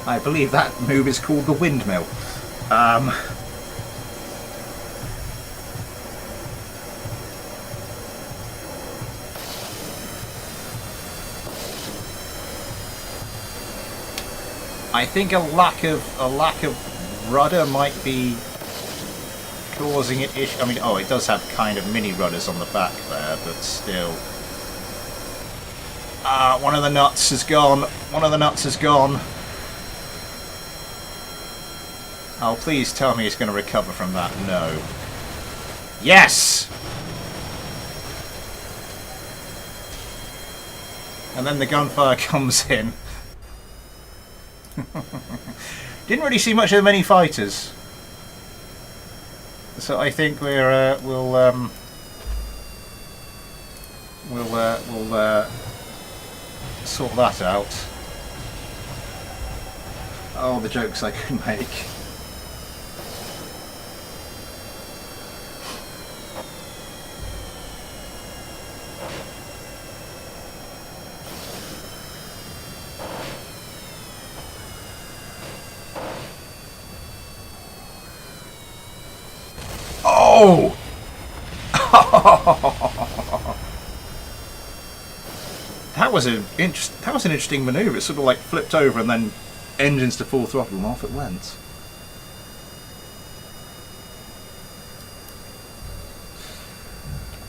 A: I believe that move is called the windmill. I think a lack of rudder might be causing it issue. I mean, oh, it does have kind of mini rudders on the back there, but still. One of the nuts is gone. One of the nuts is gone. Oh, please tell me it's going to recover from that. No. Yes! And then the gunfire comes in. Didn't really see much of the many fighters. So I think we'll sort that out. Oh, the jokes I could make. Oh! That was an interesting manoeuvre. It sort of like flipped over and then engines to full throttle and off it went.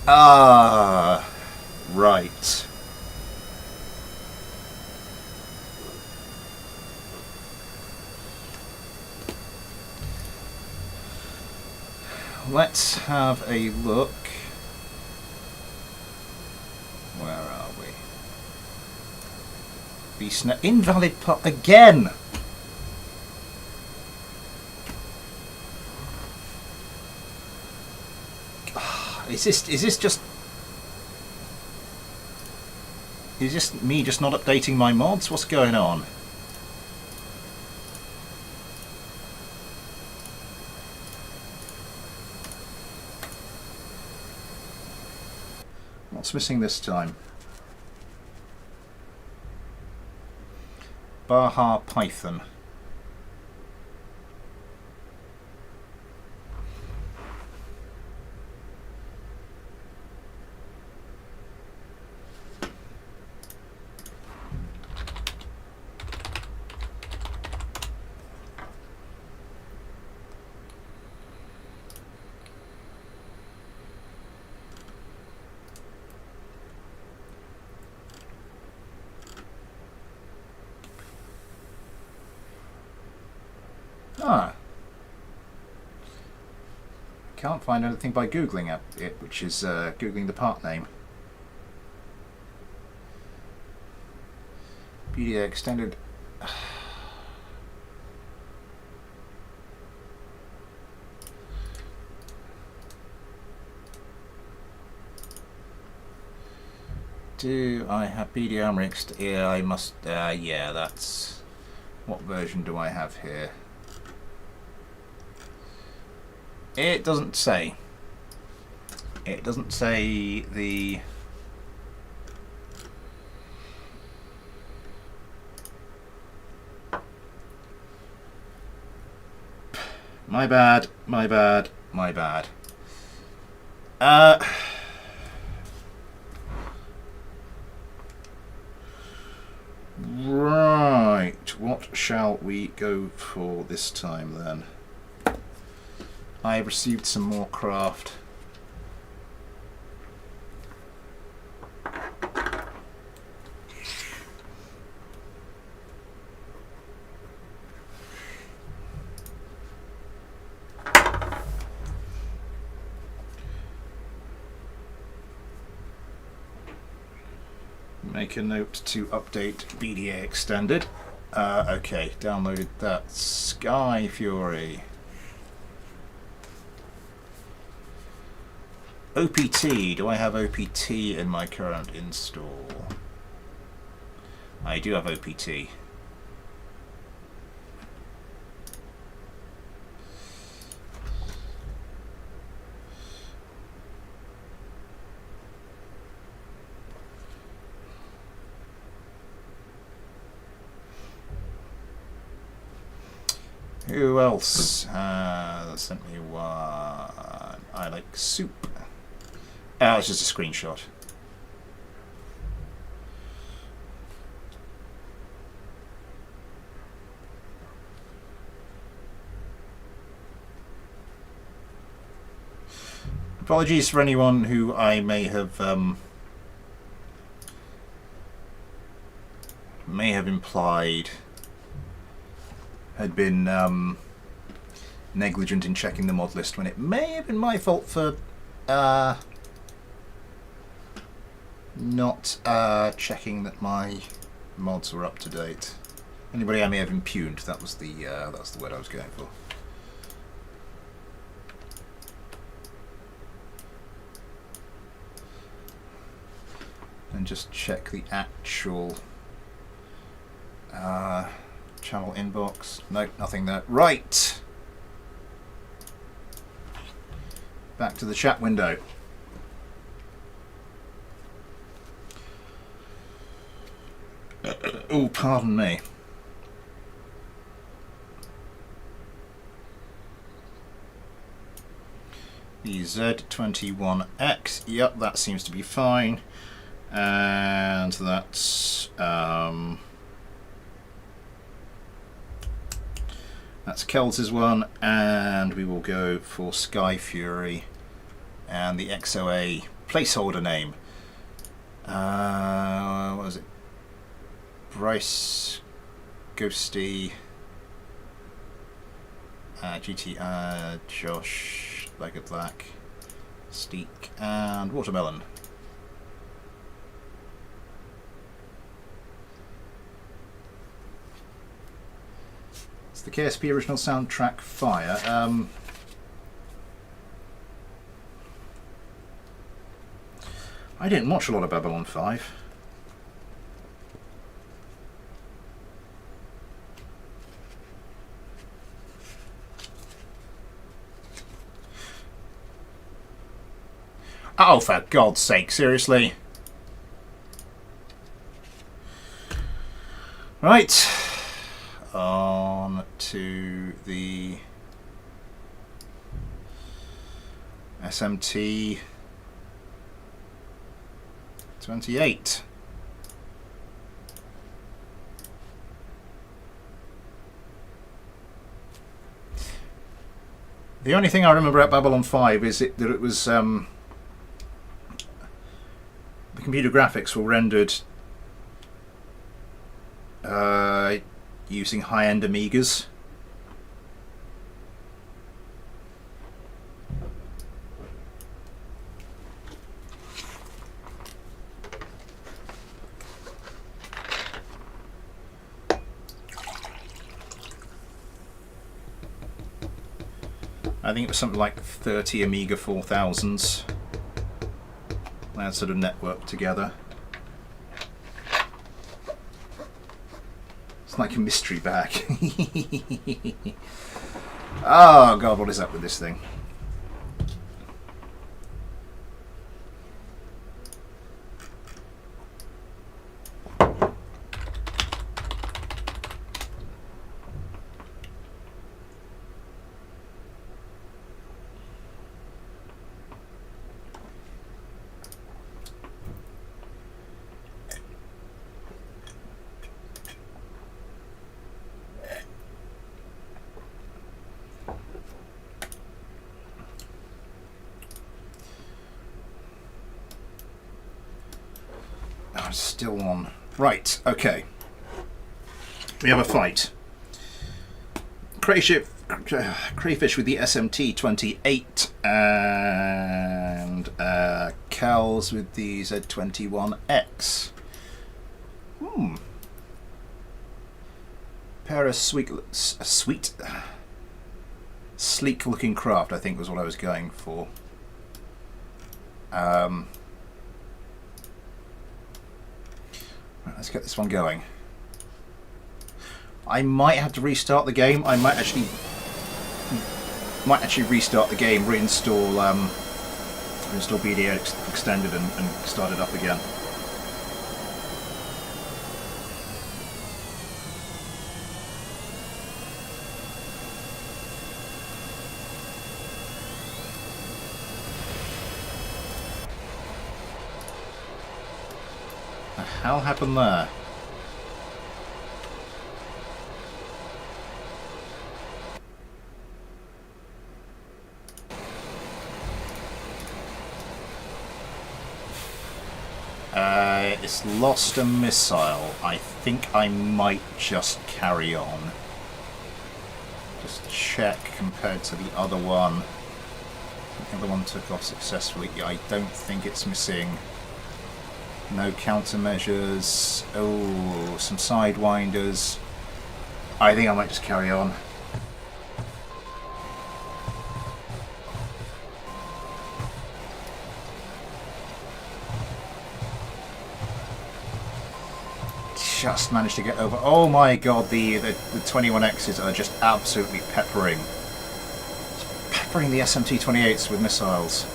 A: Ah, right. Let's have a look. Where are we? Invalid part again. Is this just me just not updating my mods? What's going on? What's missing this time? Baja Python. Ah. Can't find anything by Googling it, which is Googling the part name. BDA extended. Do I have BD Armory? Yeah, I must. Yeah, that's. What version do I have here? It doesn't say. It doesn't say the. My bad, my bad, my bad. Right, what shall we go for this time then? I have received some more craft. Make a note to update BDA extended. Okay, downloaded that. Sky Fury. OPT. Do I have OPT in my current install? I do have OPT. Who else has sent me one? I like soup. Oh, it's just a screenshot. Apologies for anyone who I may have implied had been negligent in checking the mod list, when it may have been my fault for not checking that my mods were up to date. Anybody I may have impugned, that's the word I was going for. And just check the actual channel inbox. Nope, nothing there. Right! Back to the chat window. Oh, pardon me. The Z21X. Yep, that seems to be fine. And that's Kells' one, and we will go for Sky Fury and the XOA placeholder name. What was it? Bryce, Ghosty, GT, Josh, Bag of Black, Steak, and Watermelon. The KSP original soundtrack Fire. I didn't watch a lot of Babylon 5. Oh, for God's sake, seriously. Right. On to the SMT 28. The only thing I remember about Babylon 5 is that it was the computer graphics were rendered using high-end Amigas. I think it was something like 30 Amiga 4000s. That sort of networked together. Like a mystery bag. Oh God, what is up with this thing? Still on. Right, okay. We have a fight. Crayfish with the SMT-28 and Kells with the Z21X. Pair of sleek-looking craft, I think was what I was going for. Let's get this one going. I might have to restart the game. I might actually restart the game, reinstall BDA Extended and start it up again. hell happened there? It's lost a missile. I think I might just carry on. Just check compared to the other one. The other one took off successfully. I don't think it's missing. No countermeasures. Oh, some sidewinders. I think I might just carry on. Just managed to get over. Oh my god, the 21Xs are just absolutely peppering the SMT-28s with missiles.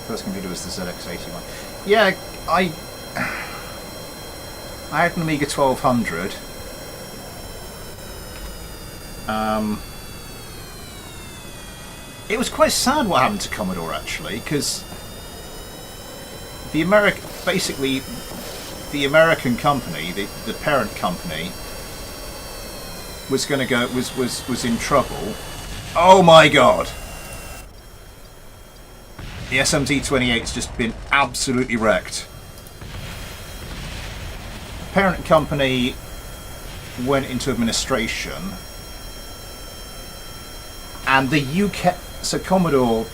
A: First computer was the ZX81. Yeah, I had an Amiga 1200. It was quite sad what happened to Commodore, actually, because the American company, the parent company, was going to go was in trouble. Oh my god! The SMT-28's just been absolutely wrecked. The parent company went into administration, and the UK. So Commodore,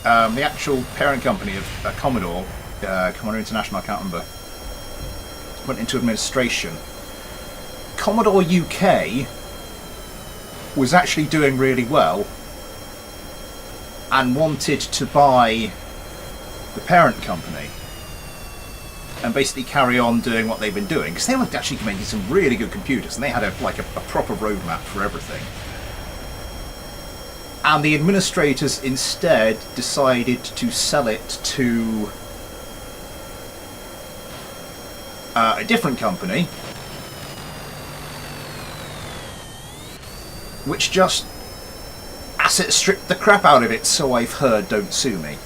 A: the actual parent company of Commodore, Commodore International, I can't remember, went into administration. Commodore UK was actually doing really well and wanted to buy the parent company and basically carry on doing what they've been doing, because they were actually making some really good computers and they had a proper roadmap for everything. And the administrators instead decided to sell it to a different company, which just asset stripped the crap out of it, so I've heard, don't sue me.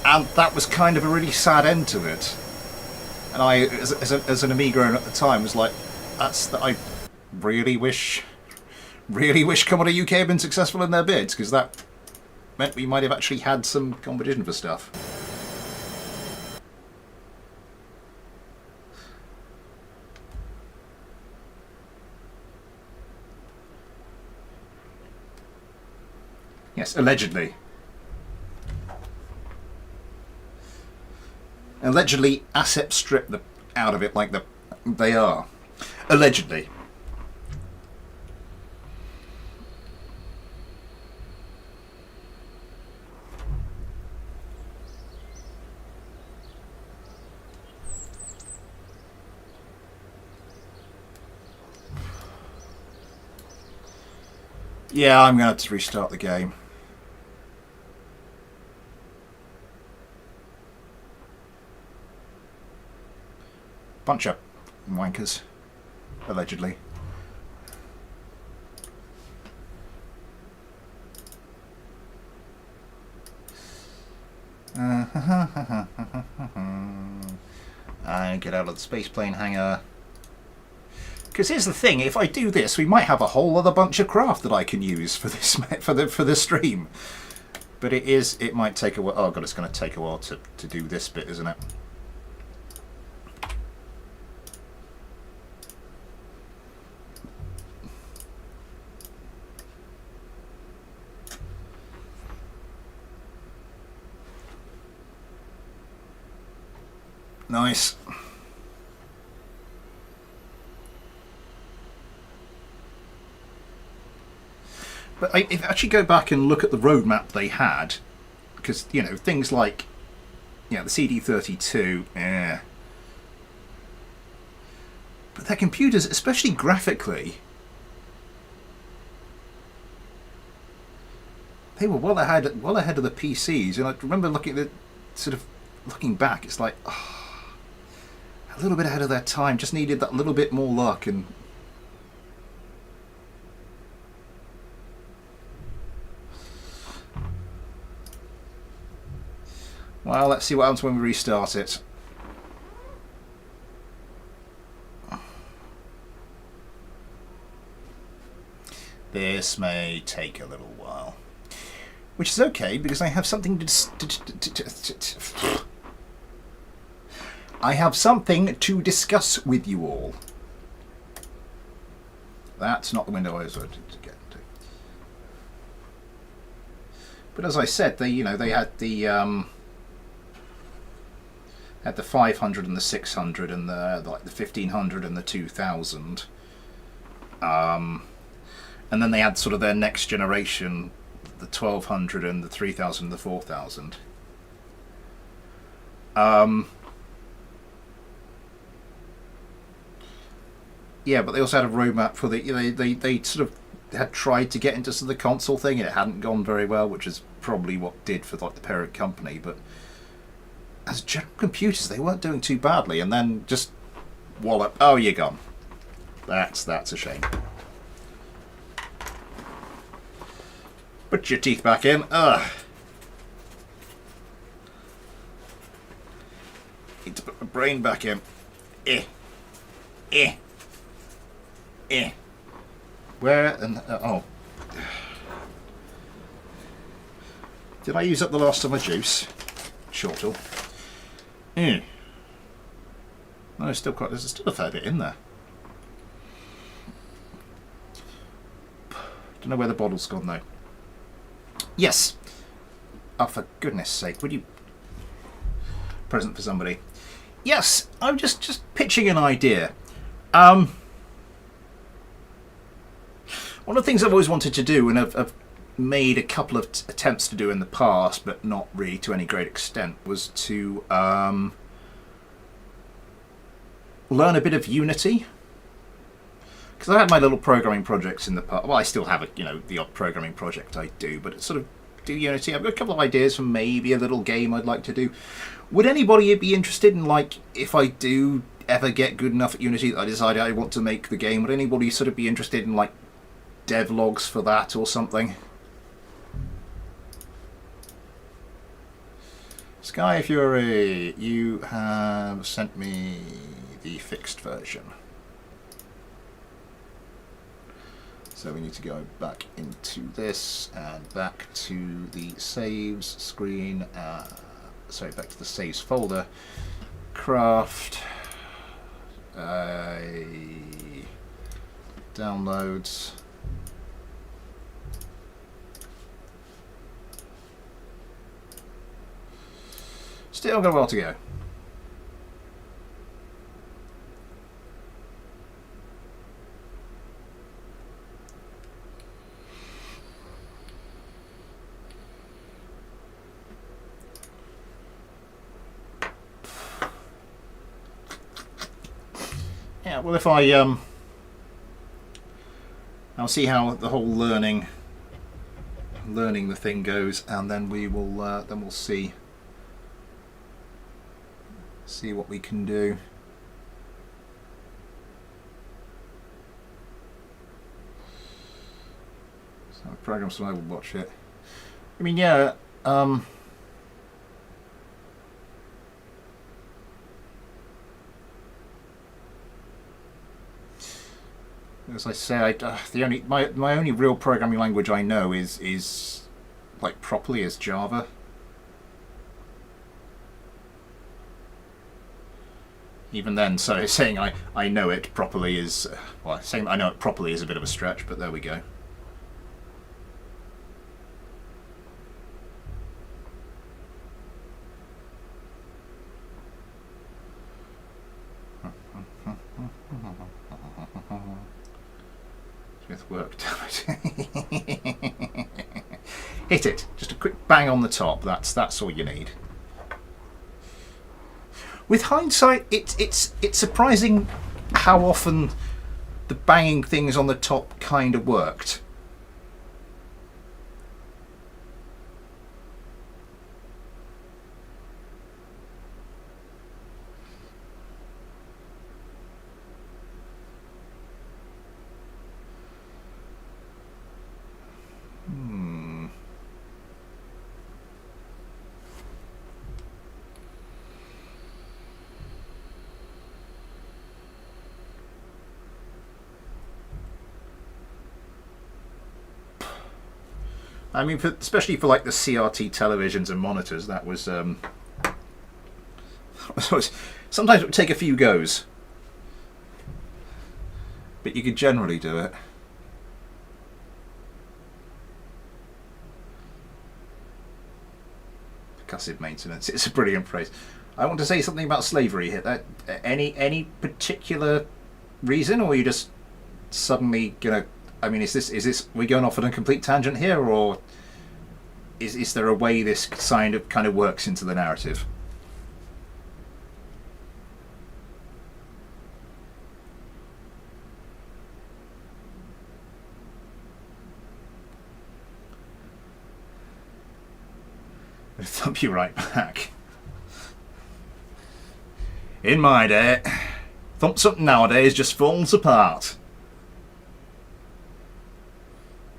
A: And that was kind of a really sad end to it. And I, as an Amiga owner at the time, was like, I really wish Commodore UK had been successful in their bids, because that meant we might have actually had some competition for stuff. Yes, allegedly. Allegedly, asset strip out of it like they are. Allegedly. Yeah, I'm going to have to restart the game. Bunch of wankers, allegedly. And get out of the spaceplane hangar. Because here's the thing: if I do this, we might have a whole other bunch of craft that I can use for this for the stream. But it might take a while. Oh god, it's going to take a while to do this bit, isn't it? Nice. But if I actually go back and look at the roadmap they had, because, you know, things like, you know, the CD32, but their computers, especially graphically, they were well ahead of the PCs. And I remember looking back, it's like, oh, a little bit ahead of their time. Just needed that little bit more luck, and Well, let's see what happens when we restart it. This may take a little while. Which is okay, because I have something I have something to discuss with you all. That's not the window I was wanting to get to. But as I said, they had the 500 and the 600 and the 1500 and the 2000. And then they had sort of their next generation, the 1200 and the 3000 and the 4000. Yeah, but they also had a roadmap for the. They sort of had tried to get into the console thing, and it hadn't gone very well, which is probably what did for like the parent company. But as general computers, they weren't doing too badly, and then just wallop. Oh, you're gone. That's a shame. Put your teeth back in. Ugh. Need to put my brain back in. Eh. Where and oh. Did I use up the last of my juice? Shortle. No, there's still a fair bit in there. Don't know where the bottle's gone though. Yes. Oh, for goodness sake, would you... Present for somebody. Yes, I'm just pitching an idea. One of the things I've always wanted to do, and I've made a couple of attempts to do in the past, but not really to any great extent, was to learn a bit of Unity. Because I had my little programming projects in the past. Well, I still have the odd programming project I do, but it's sort of do Unity. I've got a couple of ideas for maybe a little game I'd like to do. Would anybody be interested in, like, if I do ever get good enough at Unity that I decide I want to make the game, would anybody sort of be interested in, like, devlogs for that or something? Sky Fury, you have sent me the fixed version. So we need to go back into this and back to the saves screen. Sorry, back to the saves folder. Craft. Downloads. Still got a while to go. Yeah, well, if I'll see how the whole learning the thing goes, and then we'll see what we can do. So program so I will watch it. I mean, yeah. As I say, my only real programming language I know is like properly is Java. Even then, so saying I know it properly is well, saying I know it properly is a bit of a stretch, but there we go. With work hit it, just a quick bang on the top. That's all you need. With hindsight, it's surprising how often the banging things on the top kind of worked. I mean, especially for like the CRT televisions and monitors, that was sometimes it would take a few goes, but you could generally do it. Percussive maintenance. It's a brilliant phrase. I want to say something about slavery here. That any particular reason, or are you just suddenly gonna? I mean, is this we going off on a complete tangent here, or is there a way this kind of works into the narrative? I'll thump you right back. In my day, thump something nowadays just falls apart.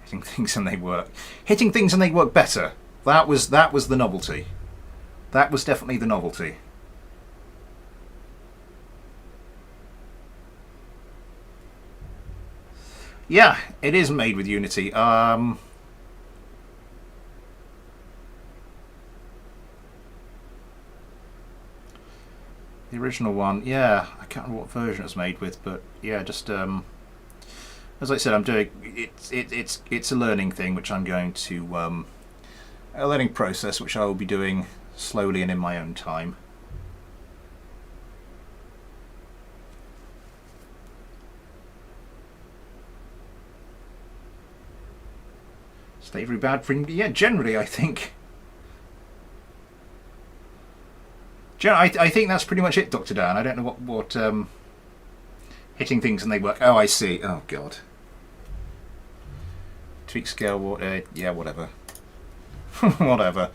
A: Hitting things and they work. Hitting things and they work better. That was the novelty. That was definitely the novelty. Yeah, it is made with Unity. The original one, yeah, I can't remember what version it was made with, but yeah, just as I said, I'm doing it's a learning thing, which I'm going to a learning process, which I will be doing slowly and in my own time. Slavery bad for yeah, generally I think. I think that's pretty much it, Dr. Dan. I don't know what hitting things and they work. Oh, I see. Oh, God. Tweak scale, yeah, whatever. Whatever.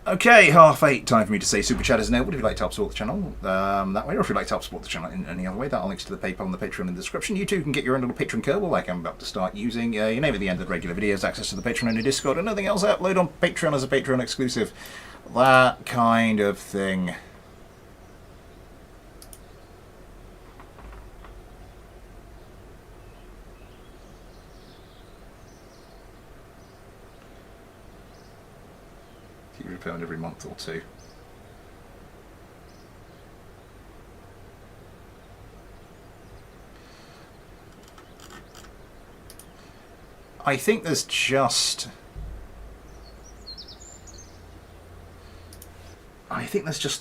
A: Okay, 8:30. Time for me to say Super Chat is enabled. If you'd like to help support the channel that way, or if you'd like to help support the channel in any other way, that links to the PayPal and the Patreon in the description. You too can get your own little Patreon Kerbal, like I'm about to start using. Your name at the end of the regular videos, access to the Patreon and the Discord, and nothing else I upload on Patreon as a Patreon exclusive. That kind of thing. £1 every month or two. I think there's just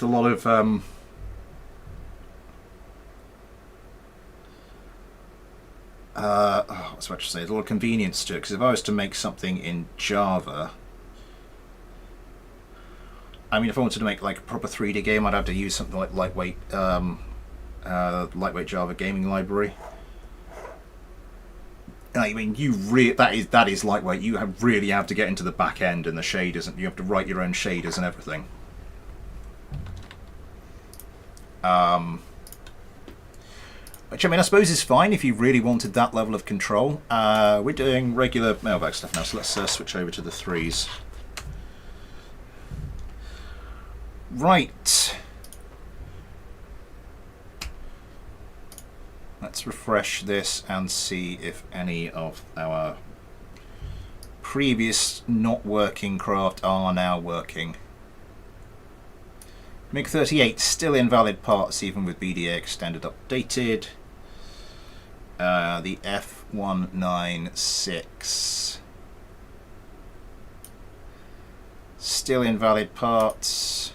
A: a lot of what's what to say, a lot of convenience to it, because if I was to make something in Java, I mean, if I wanted to make like a proper 3D game, I'd have to use something like lightweight Java gaming library. I mean, that is lightweight. You really have to get into the back end and the shaders, and you have to write your own shaders and everything. Which, I mean, I suppose is fine if you really wanted that level of control. We're doing regular Mailbag stuff now, so let's switch over to the 3s. Right. Let's refresh this and see if any of our previous not working craft are now working. MiG-38 still invalid parts even with BDA extended updated. The F196 still invalid parts.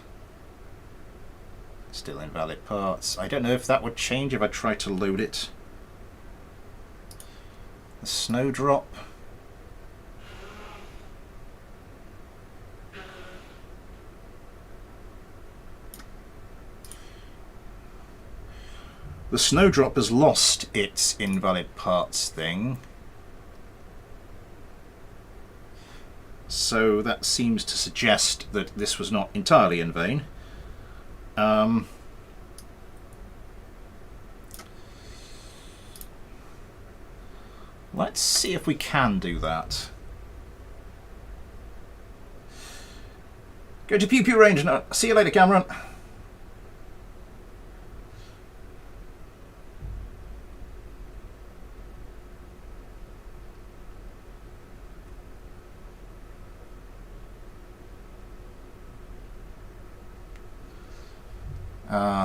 A: Still invalid parts. I don't know if that would change if I try to load it. The snowdrop. The snowdrop has lost its invalid parts thing. So that seems to suggest that this was not entirely in vain. Let's see if we can do that. Go to pew pew range now. See you later, Cameron.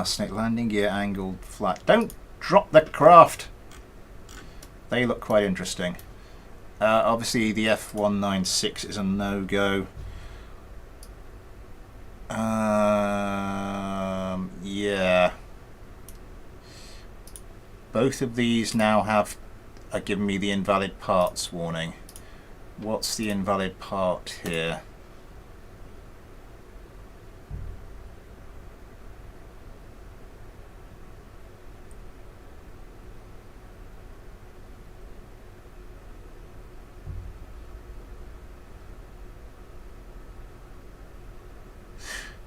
A: Snake landing gear angled flat. Don't drop the craft! They look quite interesting. Obviously the F196 is a no-go. Yeah. Both of these now are giving me the invalid parts warning. What's the invalid part here?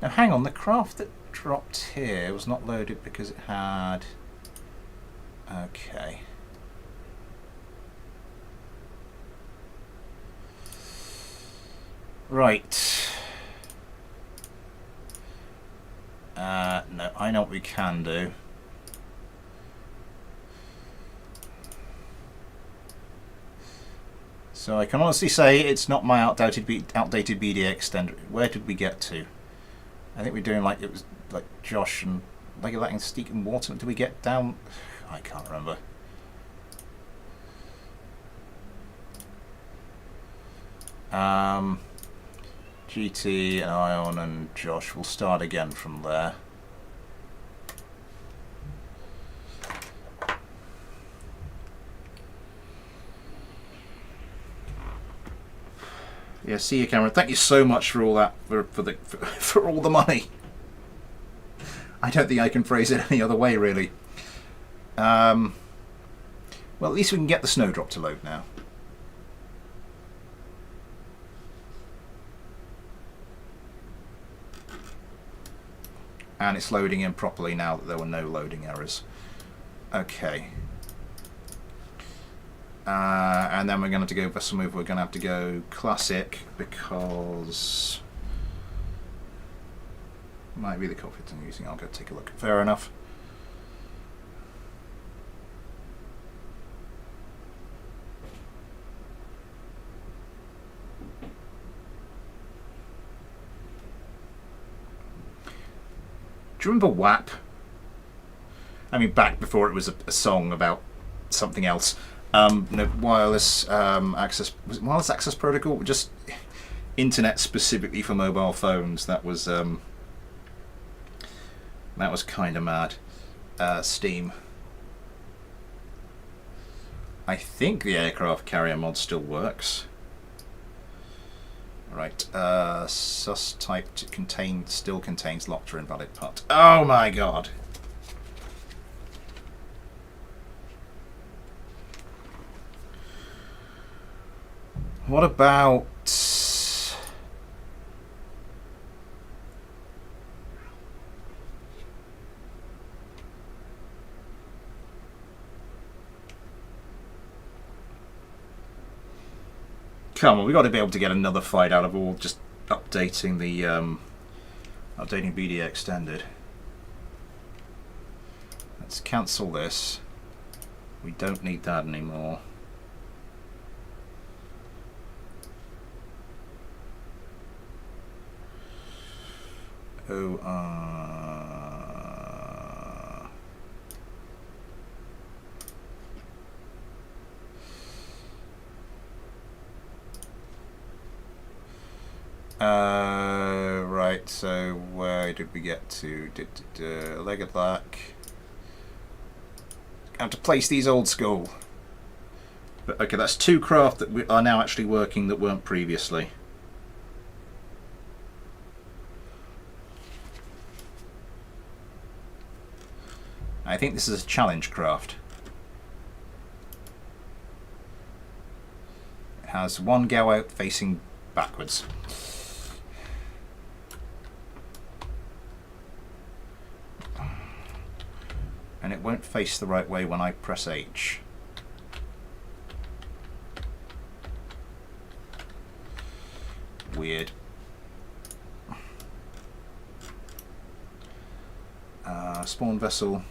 A: Now hang on, the craft that dropped here was not loaded because it had... Okay. Right. No, I know what we can do. So I can honestly say it's not my outdated BD extender. Where did we get to? I think we're doing like it was like Josh and like letting Steak and Water. Did we get down? I can't remember. GT and Ion and Josh will start again from there. Yeah, see you, Cameron. Thank you so much for all that, for all the money. I don't think I can phrase it any other way, really. Well, at least we can get the snowdrop to load now. And it's loading in properly now that there were no loading errors. Okay. And then we're going to have to go vessel move. We're going to have to go classic because might be the cockpit I'm using. I'll go take a look. Fair enough. Do you remember WAP? I mean, back before it was a song about something else. No, wireless access, was it wireless access protocol, just internet specifically for mobile phones. That was kind of mad. Steam. I think the aircraft carrier mod still works. Right, sus type to still contains locked or invalid part. Oh my god. What about... Come on, we've got to be able to get another fight out of all just updating the updating BD extended. Let's cancel this. We don't need that anymore. Right, so where did we get to? Leg of black. Have to place these old school. But okay, that's two craft that are now actually working that weren't previously. I think this is a challenge craft. It has one go out facing backwards. And it won't face the right way when I press H. Weird. Spawn vessel.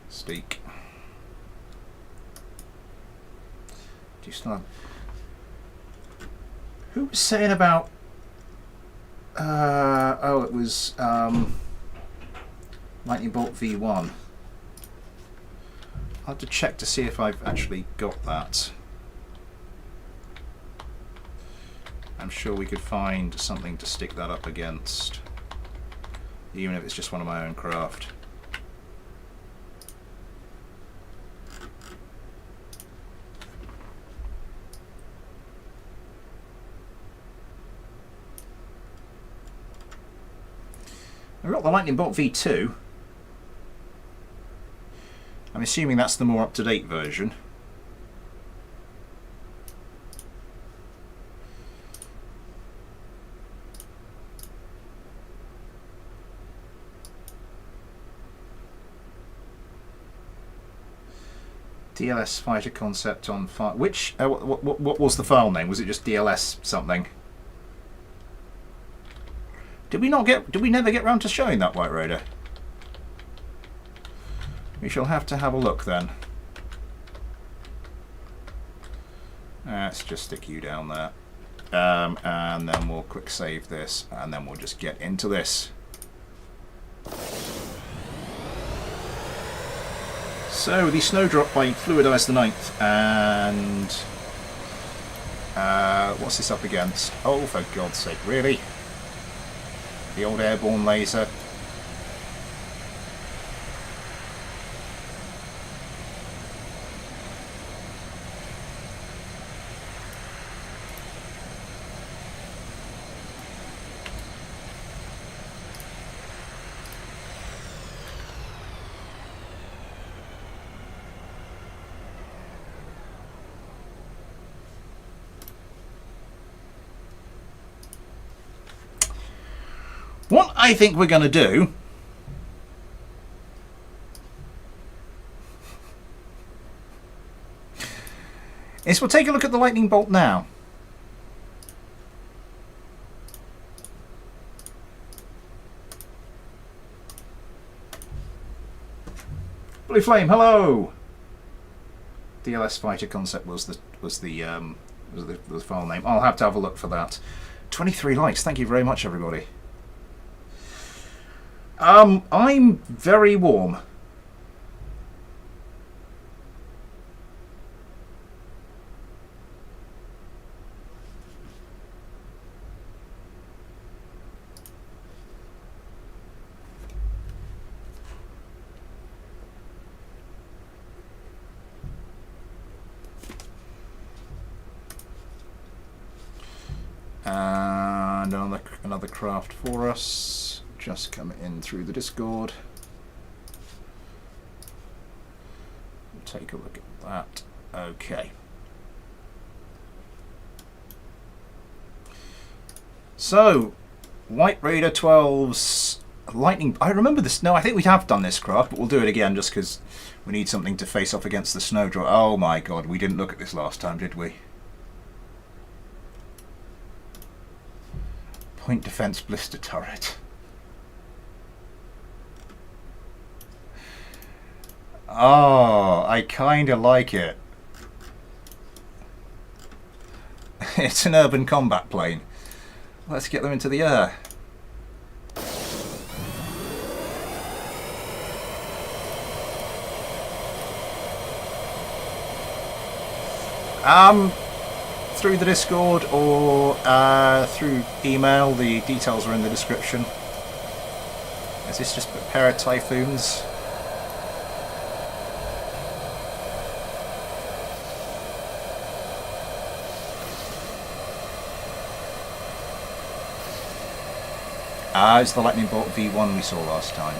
A: Steak. Do you still have... Who was saying about... oh, it was Lightning Bolt V1. I'll have to check to see if I've actually got that. I'm sure we could find something to stick that up against, even if it's just one of my own craft. We've got the Lightning Bolt V2. I'm assuming that's the more up-to-date version. DLS fighter concept on file. Which? What was the file name? Was it just DLS something? Did we not get? Did we never get round to showing that, White Raider? We shall have to have a look then. Let's just stick you down there, and then we'll quick save this, and then we'll just get into this. So the Snowdrop by Fluidize the Ninth, and what's this up against? Oh, for God's sake, really? The old airborne laser. What I think we're going to do is we'll take a look at the lightning bolt now. Blue Flame, hello. DLS fighter concept was the file name. I'll have to have a look for that. 23 likes. Thank you very much, everybody. I'm very warm. And another craft for us. Just come in through the Discord. We'll take a look at that. Okay. So, White Raider 12's lightning. I remember this. No, I think we have done this craft, but we'll do it again just because we need something to face off against the Snowdrop. Oh my God, we didn't look at this last time, did we? Point defense blister turret. Oh, I kind of like it. It's an urban combat plane. Let's get them into the air. Through the Discord or through email, the details are in the description. Is this just a pair of Typhoons? It's the Lightning Bolt V1 we saw last time.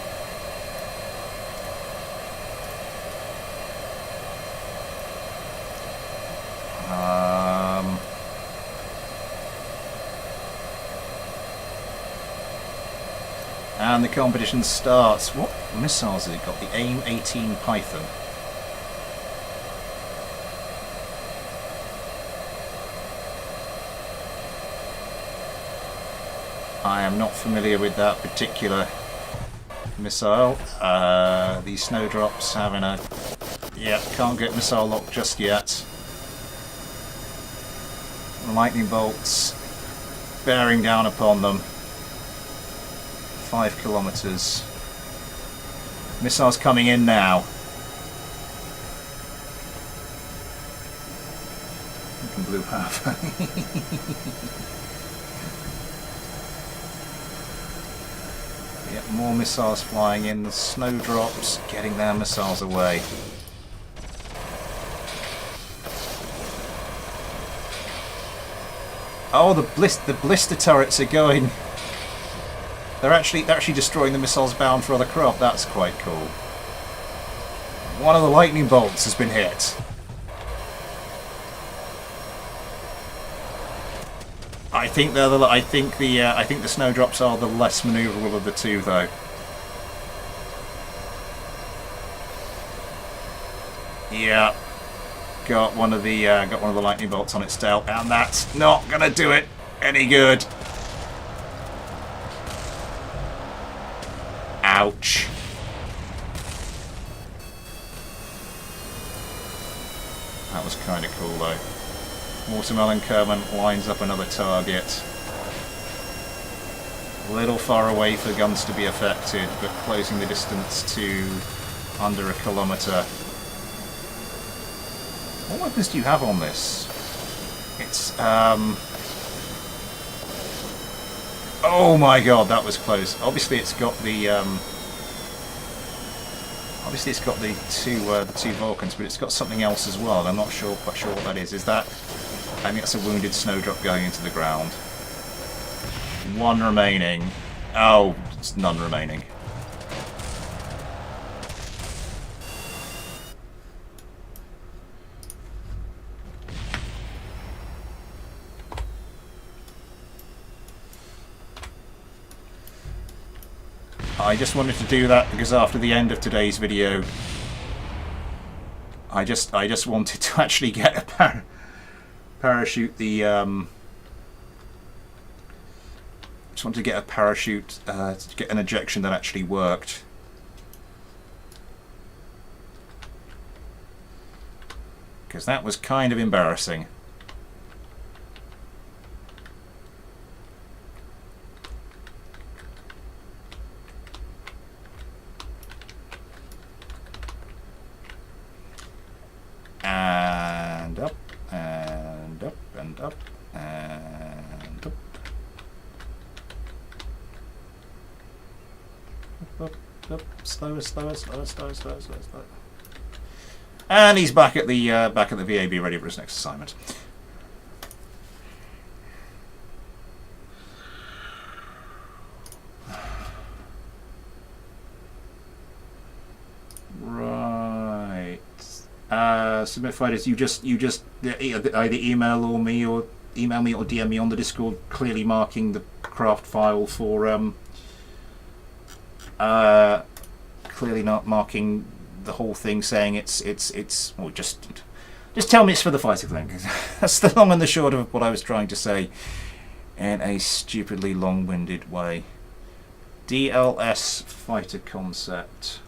A: And the competition starts. What missiles has it got? The AIM-18 Python. I am not familiar with that particular missile. These Snowdrops having a... Yep, can't get missile lock just yet. Lightning bolts bearing down upon them. 5 kilometers. Missiles coming in now. Blue half. Yep, more missiles flying in. The snowdrops getting their missiles away. Oh, the blister turrets are going. They're actually destroying the missiles bound for other craft. That's quite cool. One of the lightning bolts has been hit. I think the snowdrops are the less manoeuvrable of the two, though. Yeah, got one of the lightning bolts on its tail, and that's not gonna do it any good. Ouch. That was kind of cool, though. Watermelon Kerman lines up another target. A little far away for guns to be affected, but closing the distance to under a kilometre. What weapons do you have on this? It's oh my god, that was close. Obviously it's got the two Vulcans, but it's got something else as well. I'm not quite sure what that is. Is that? I think that's a wounded snowdrop going into the ground. One remaining. Oh, it's none remaining. I just wanted to do that because after the end of today's video, I just wanted to actually get a parachute just wanted to get a parachute to get an ejection that actually worked. Because that was kind of embarrassing. And up, and up, and up, and up. Up, up, slower, slower, slower, slower, slower, slower, slower. And he's back at the VAB, ready for his next assignment. Right. Submit fighters. You just either email me or DM me on the Discord, clearly marking the craft file for clearly not marking the whole thing, saying it's or just tell me it's for the fighter plane. That's the long and the short of what I was trying to say in a stupidly long-winded way. DLS fighter concept.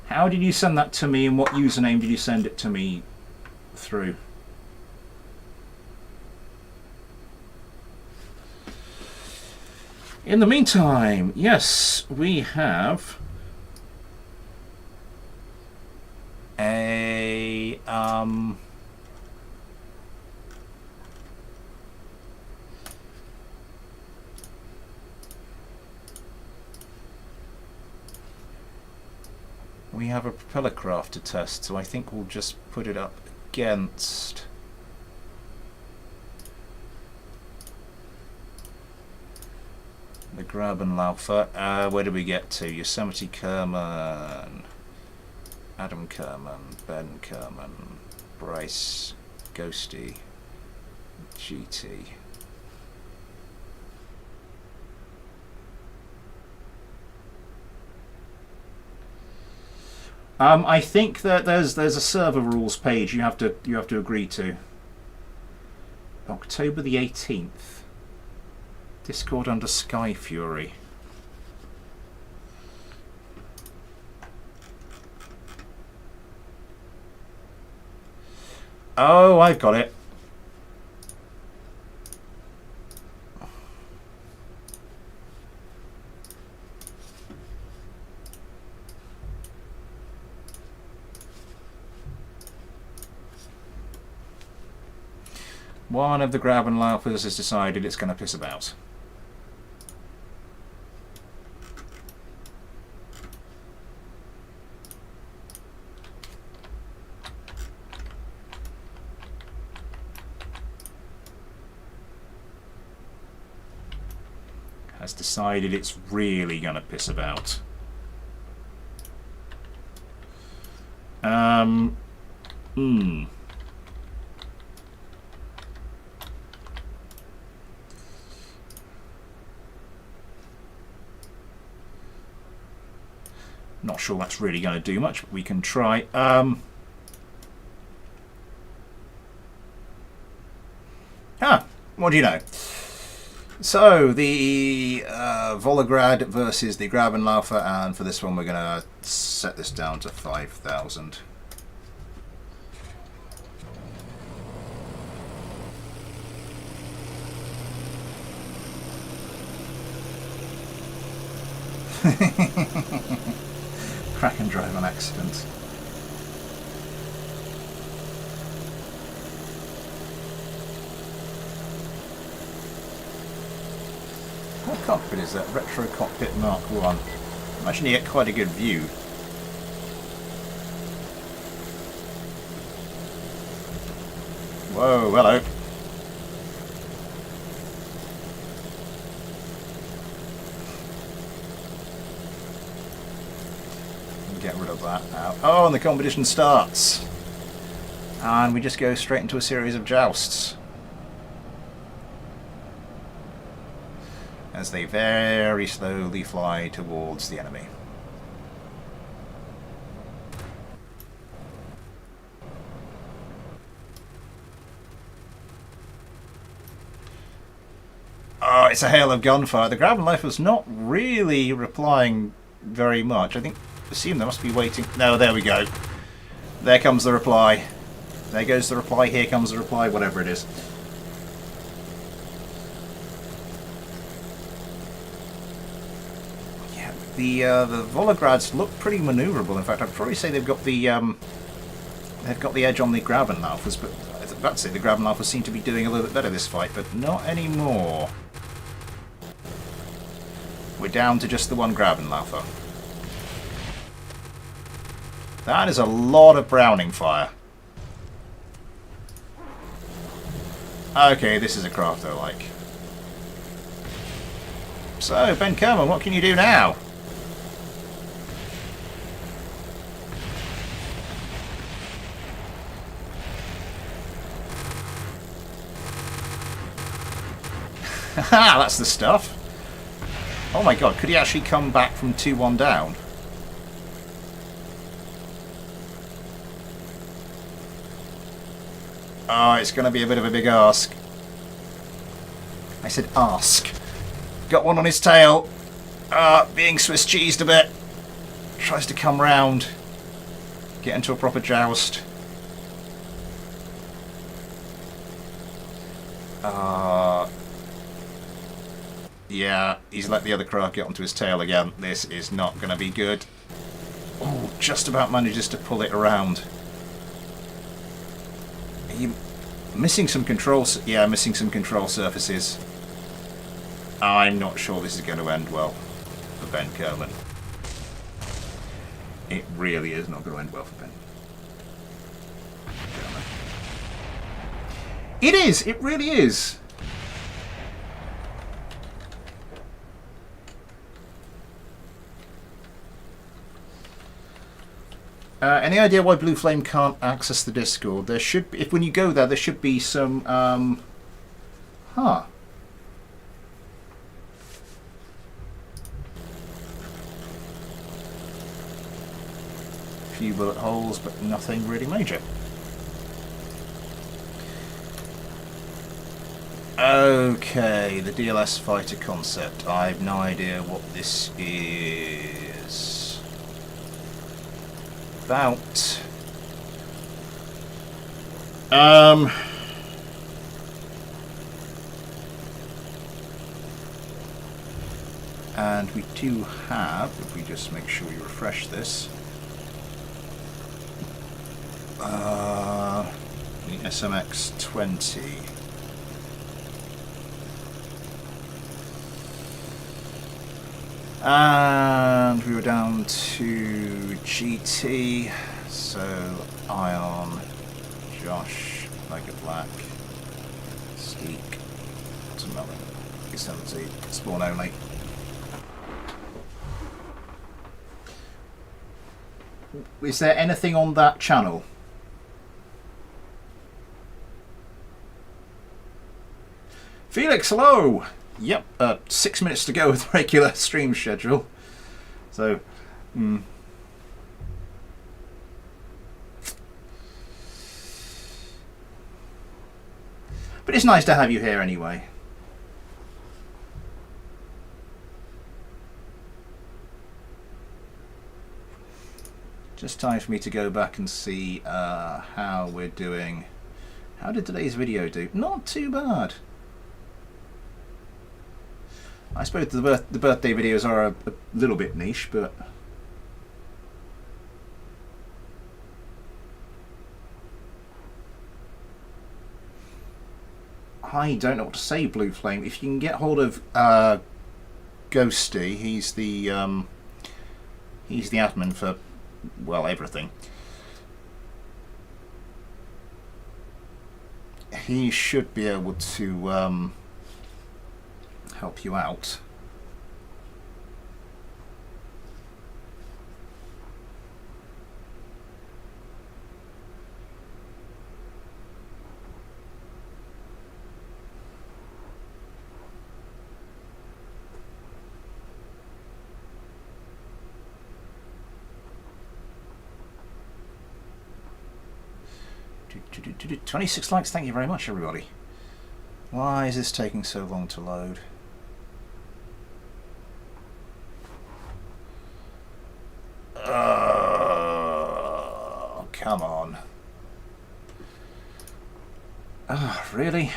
A: How did you send that to me, and what username did you send it to me through? In the meantime, yes, we have a we have a propeller craft to test, so I think we'll just put it up against the Grabenlaufer. Where do we get to? Yosemite Kerman, Adam Kerman, Ben Kerman, Bryce, Ghosty, GT. I think that there's a server rules page you have to agree to. October the 18th. Discord under Sky Fury. Oh, I've got it. One of the Grabenlaufers has decided it's going to piss about. Has decided it's really going to piss about. Not sure that's really going to do much, but we can try. What do you know? So, the Volograd versus the Grabenlaufer, and for this one we're going to set this down to 5,000. Crack and drive on accident. What cockpit is that? Retro Cockpit Mark 1. Imagine you get quite a good view. Whoa, hello. Get rid of that now. Oh, and the competition starts. And we just go straight into a series of jousts. As they very slowly fly towards the enemy. Oh, it's a hail of gunfire. The Grabenlaufer's not really replying very much. I assume they must be waiting. No, there we go. There comes the reply. There goes the reply. Here comes the reply. Whatever it is. The Volograds look pretty manoeuvrable. In fact, I'd probably say they've got the edge on the Grabenlaufers, but I was about to say the Grabenlaufers seem to be doing a little bit better this fight, but not anymore. We're down to just the one Grabenlaufer. That is a lot of Browning fire. Okay, this is a craft I like. So, Ben Kerman, what can you do now? Haha, that's the stuff. Oh my god, could he actually come back from 2-1 down? Oh, it's going to be a bit of a big ask. I said ask. Got one on his tail. Being Swiss cheesed a bit. Tries to come round. Get into a proper joust. Yeah, he's let the other craft get onto his tail again. This is not going to be good. Oh, just about manages to pull it around. Missing some controls. Yeah, missing some control surfaces. I'm not sure this is going to end well for Ben Kerman. It really is not going to end well for Ben Kerman. It is. It really is. Any idea why Blue Flame can't access the Discord? There should be, if when you go there should be some, few bullet holes, but nothing really major. Okay, the DLS fighter concept. I have no idea what this is about. And we do have, if we just make sure we refresh this, the SMX-20. And we were down to GT, so Ion, Josh, Mega Black, Steak, Watermelon, Yosemite, spawn only. Is there anything on that channel? Felix, hello! Yep, 6 minutes to go with the regular stream schedule. So, But it's nice to have you here anyway. Just time for me to go back and see how we're doing. How did today's video do? Not too bad. I suppose the birthday videos are a little bit niche, but I don't know what to say, Blue Flame. If you can get hold of Ghosty, he's the admin for, well, everything. He should be able to help you out. Do 26 likes, thank you very much, everybody. Why is this taking so long to load? Come on. Really?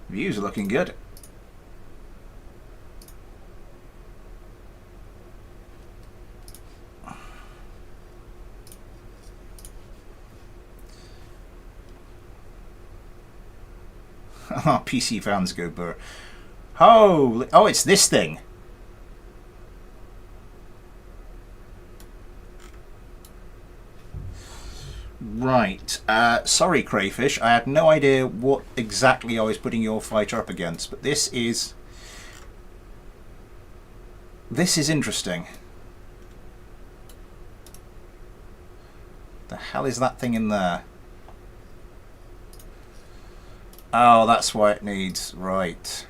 A: Views are looking good. PC fans go burr. Holy, oh, it's this thing. Right. Sorry, Crayfish. I had no idea what exactly I was putting your fighter up against, but this is interesting. The hell is that thing in there? Oh, that's why it needs, right.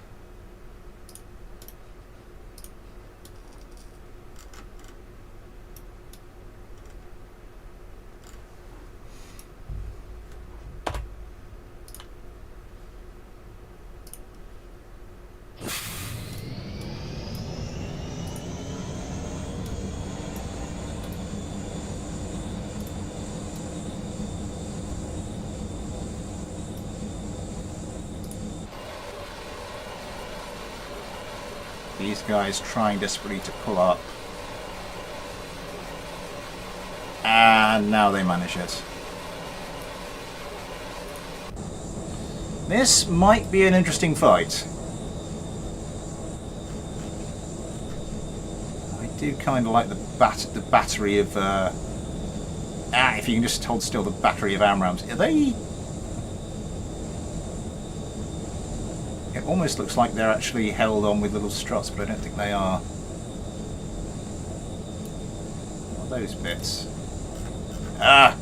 A: These guys trying desperately to pull up. And now they manage it. This might be an interesting fight. I do kind of like the battery of... if you can just hold still, the battery of AMRAAMs. Are they... It almost looks like they're actually held on with little struts, but I don't think they are. What are those bits? Ah!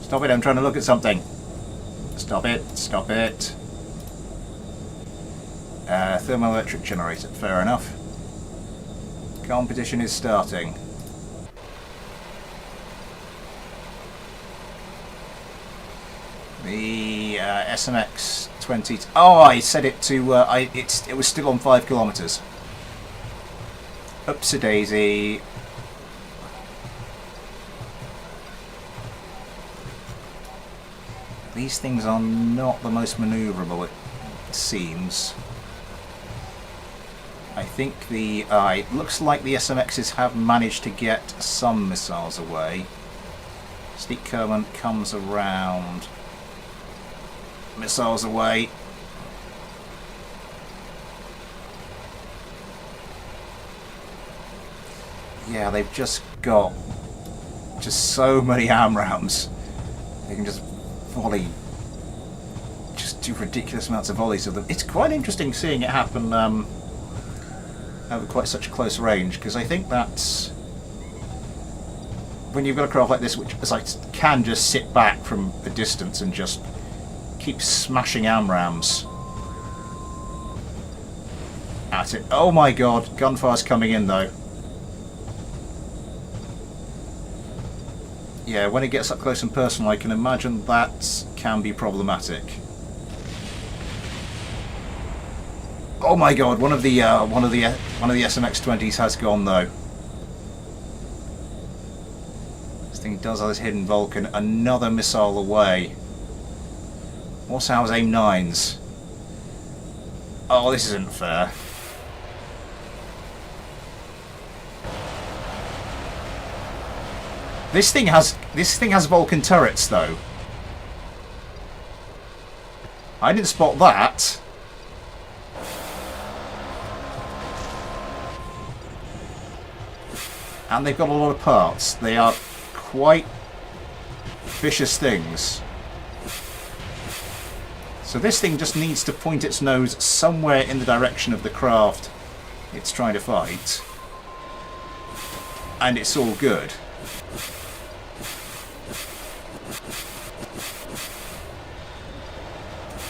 A: Stop it, I'm trying to look at something. Stop it, stop it. Thermoelectric generator, fair enough. Competition is starting. The SMX 20. Oh, I set it to. It was still on 5 kilometers. Oopsie daisy. These things are not the most manoeuvrable, it seems. I think it looks like the SMXs have managed to get some missiles away. Steep current comes around. Missiles away. Yeah, they've just got just so many AMRAAMs. They can just volley, just do ridiculous amounts of volleys of them. It's quite interesting seeing it happen over quite such a close range, because I think that's when you've got a craft like this, which can just sit back from a distance and just keep smashing AMRAAMs at it. Oh my god, gunfire's coming in though. Yeah, when it gets up close and personal, I can imagine that can be problematic. Oh my god, one of the SMX-20s has gone though. This thing does have this hidden Vulcan, another missile away. What's ours? AIM-9s. Oh, this isn't fair. This thing has Vulcan turrets though. I didn't spot that. And they've got a lot of parts. They are quite vicious things. So this thing just needs to point its nose somewhere in the direction of the craft it's trying to fight. And it's all good.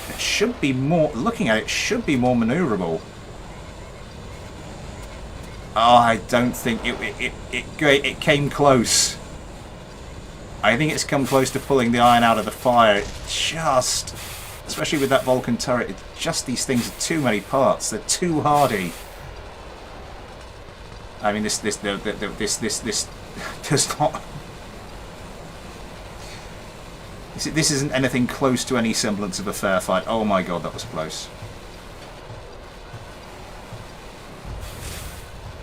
A: It should be more, looking at it, should be more maneuverable. Oh, I don't think it came close. I think it's come close to pulling the iron out of the fire. Just, especially with that Vulcan turret, just these things are too many parts. They're too hardy. I mean, this does not. This isn't anything close to any semblance of a fair fight. Oh my god, that was close.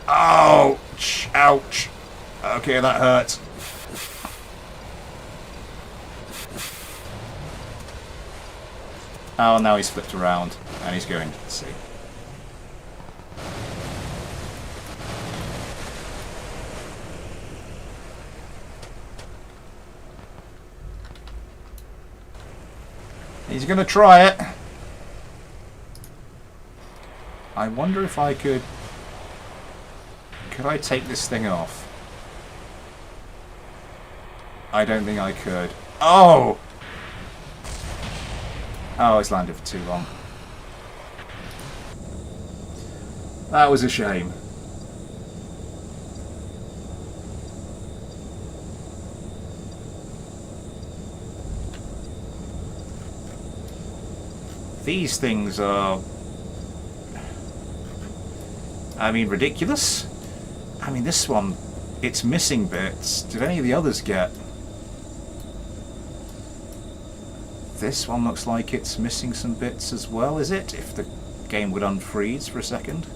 A: Ouch! Ouch! Okay, that hurt. Oh, now he's flipped around and he's going to sea. He's going to try it. I wonder if I could... Could I take this thing off? I don't think I could. Oh! Oh, it's landed for too long. That was a shame. These things are... I mean, ridiculous. I mean, this one, it's missing bits. Did any of the others get? This one looks like it's missing some bits as well, is it? If the game would unfreeze for a second.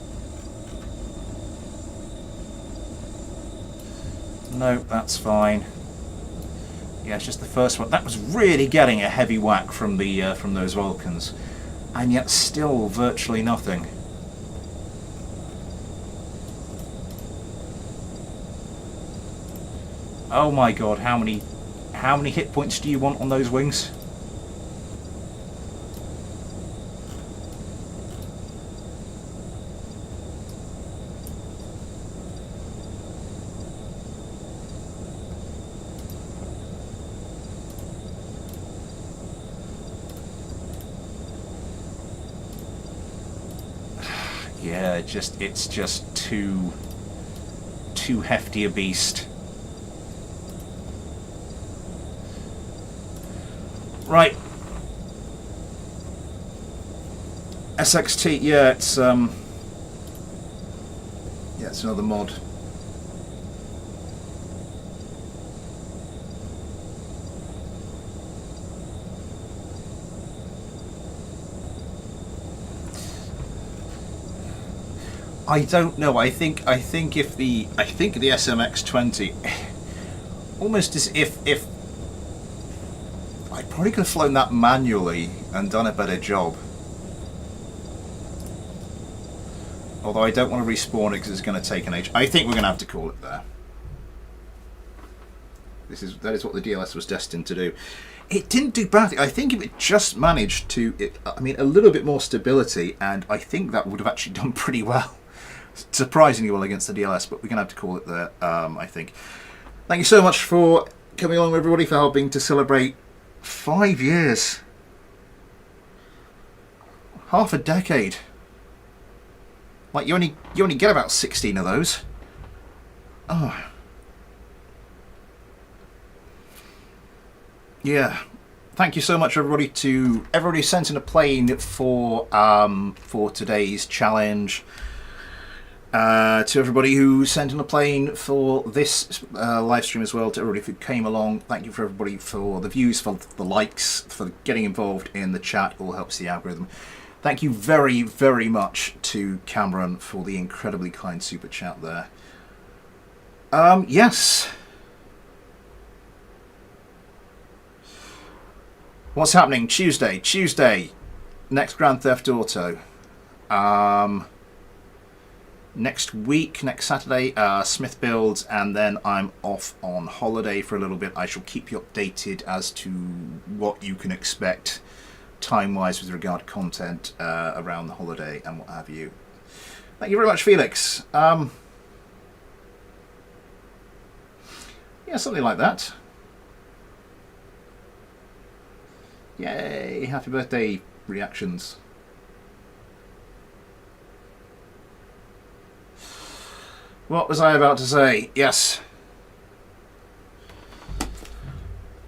A: No, that's fine. Yeah, it's just the first one. That was really getting a heavy whack from the from those Vulcans, and yet still virtually nothing. Oh my god, how many hit points do you want on those wings? Yeah, it's just too hefty a beast. Right. SXT, yeah, it's another mod. I don't know. I think if the SMX-20 almost as if I probably could have flown that manually and done a better job. Although I don't want to respawn it because it's going to take an age. I think we're going to have to call it there. That is what the DLS was destined to do. It didn't do badly. I think if it just managed to, I mean, a little bit more stability, and I think that would have actually done pretty well. Surprisingly well against the DLS, but we're going to have to call it there, I think. Thank you so much for coming along, everybody, for helping to celebrate 5 years. Half a decade. Like, you only get about 16 of those. Oh. Yeah. Thank you so much, everybody, to everybody who sent in a plane for today's challenge. To everybody who sent in a plane for this live stream as well, to everybody who came along. Thank you for everybody for the views, for the likes, for getting involved in the chat. It all helps the algorithm. Thank you very, very much to Cameron for the incredibly kind super chat there. Yes. What's happening? Tuesday. Next Grand Theft Auto. Next week, next Saturday, Smith builds, and then I'm off on holiday for a little bit. I shall keep you updated as to what you can expect time-wise with regard to content around the holiday and what have you. Thank you very much, Felix. Yeah, something like that. Yay, happy birthday reactions. What was I about to say? Yes.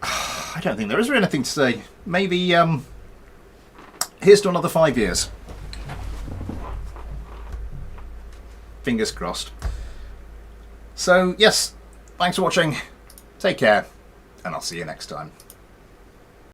A: I don't think there is really anything to say. Maybe, here's to another 5 years. Fingers crossed. So, yes, thanks for watching. Take care, and I'll see you next time.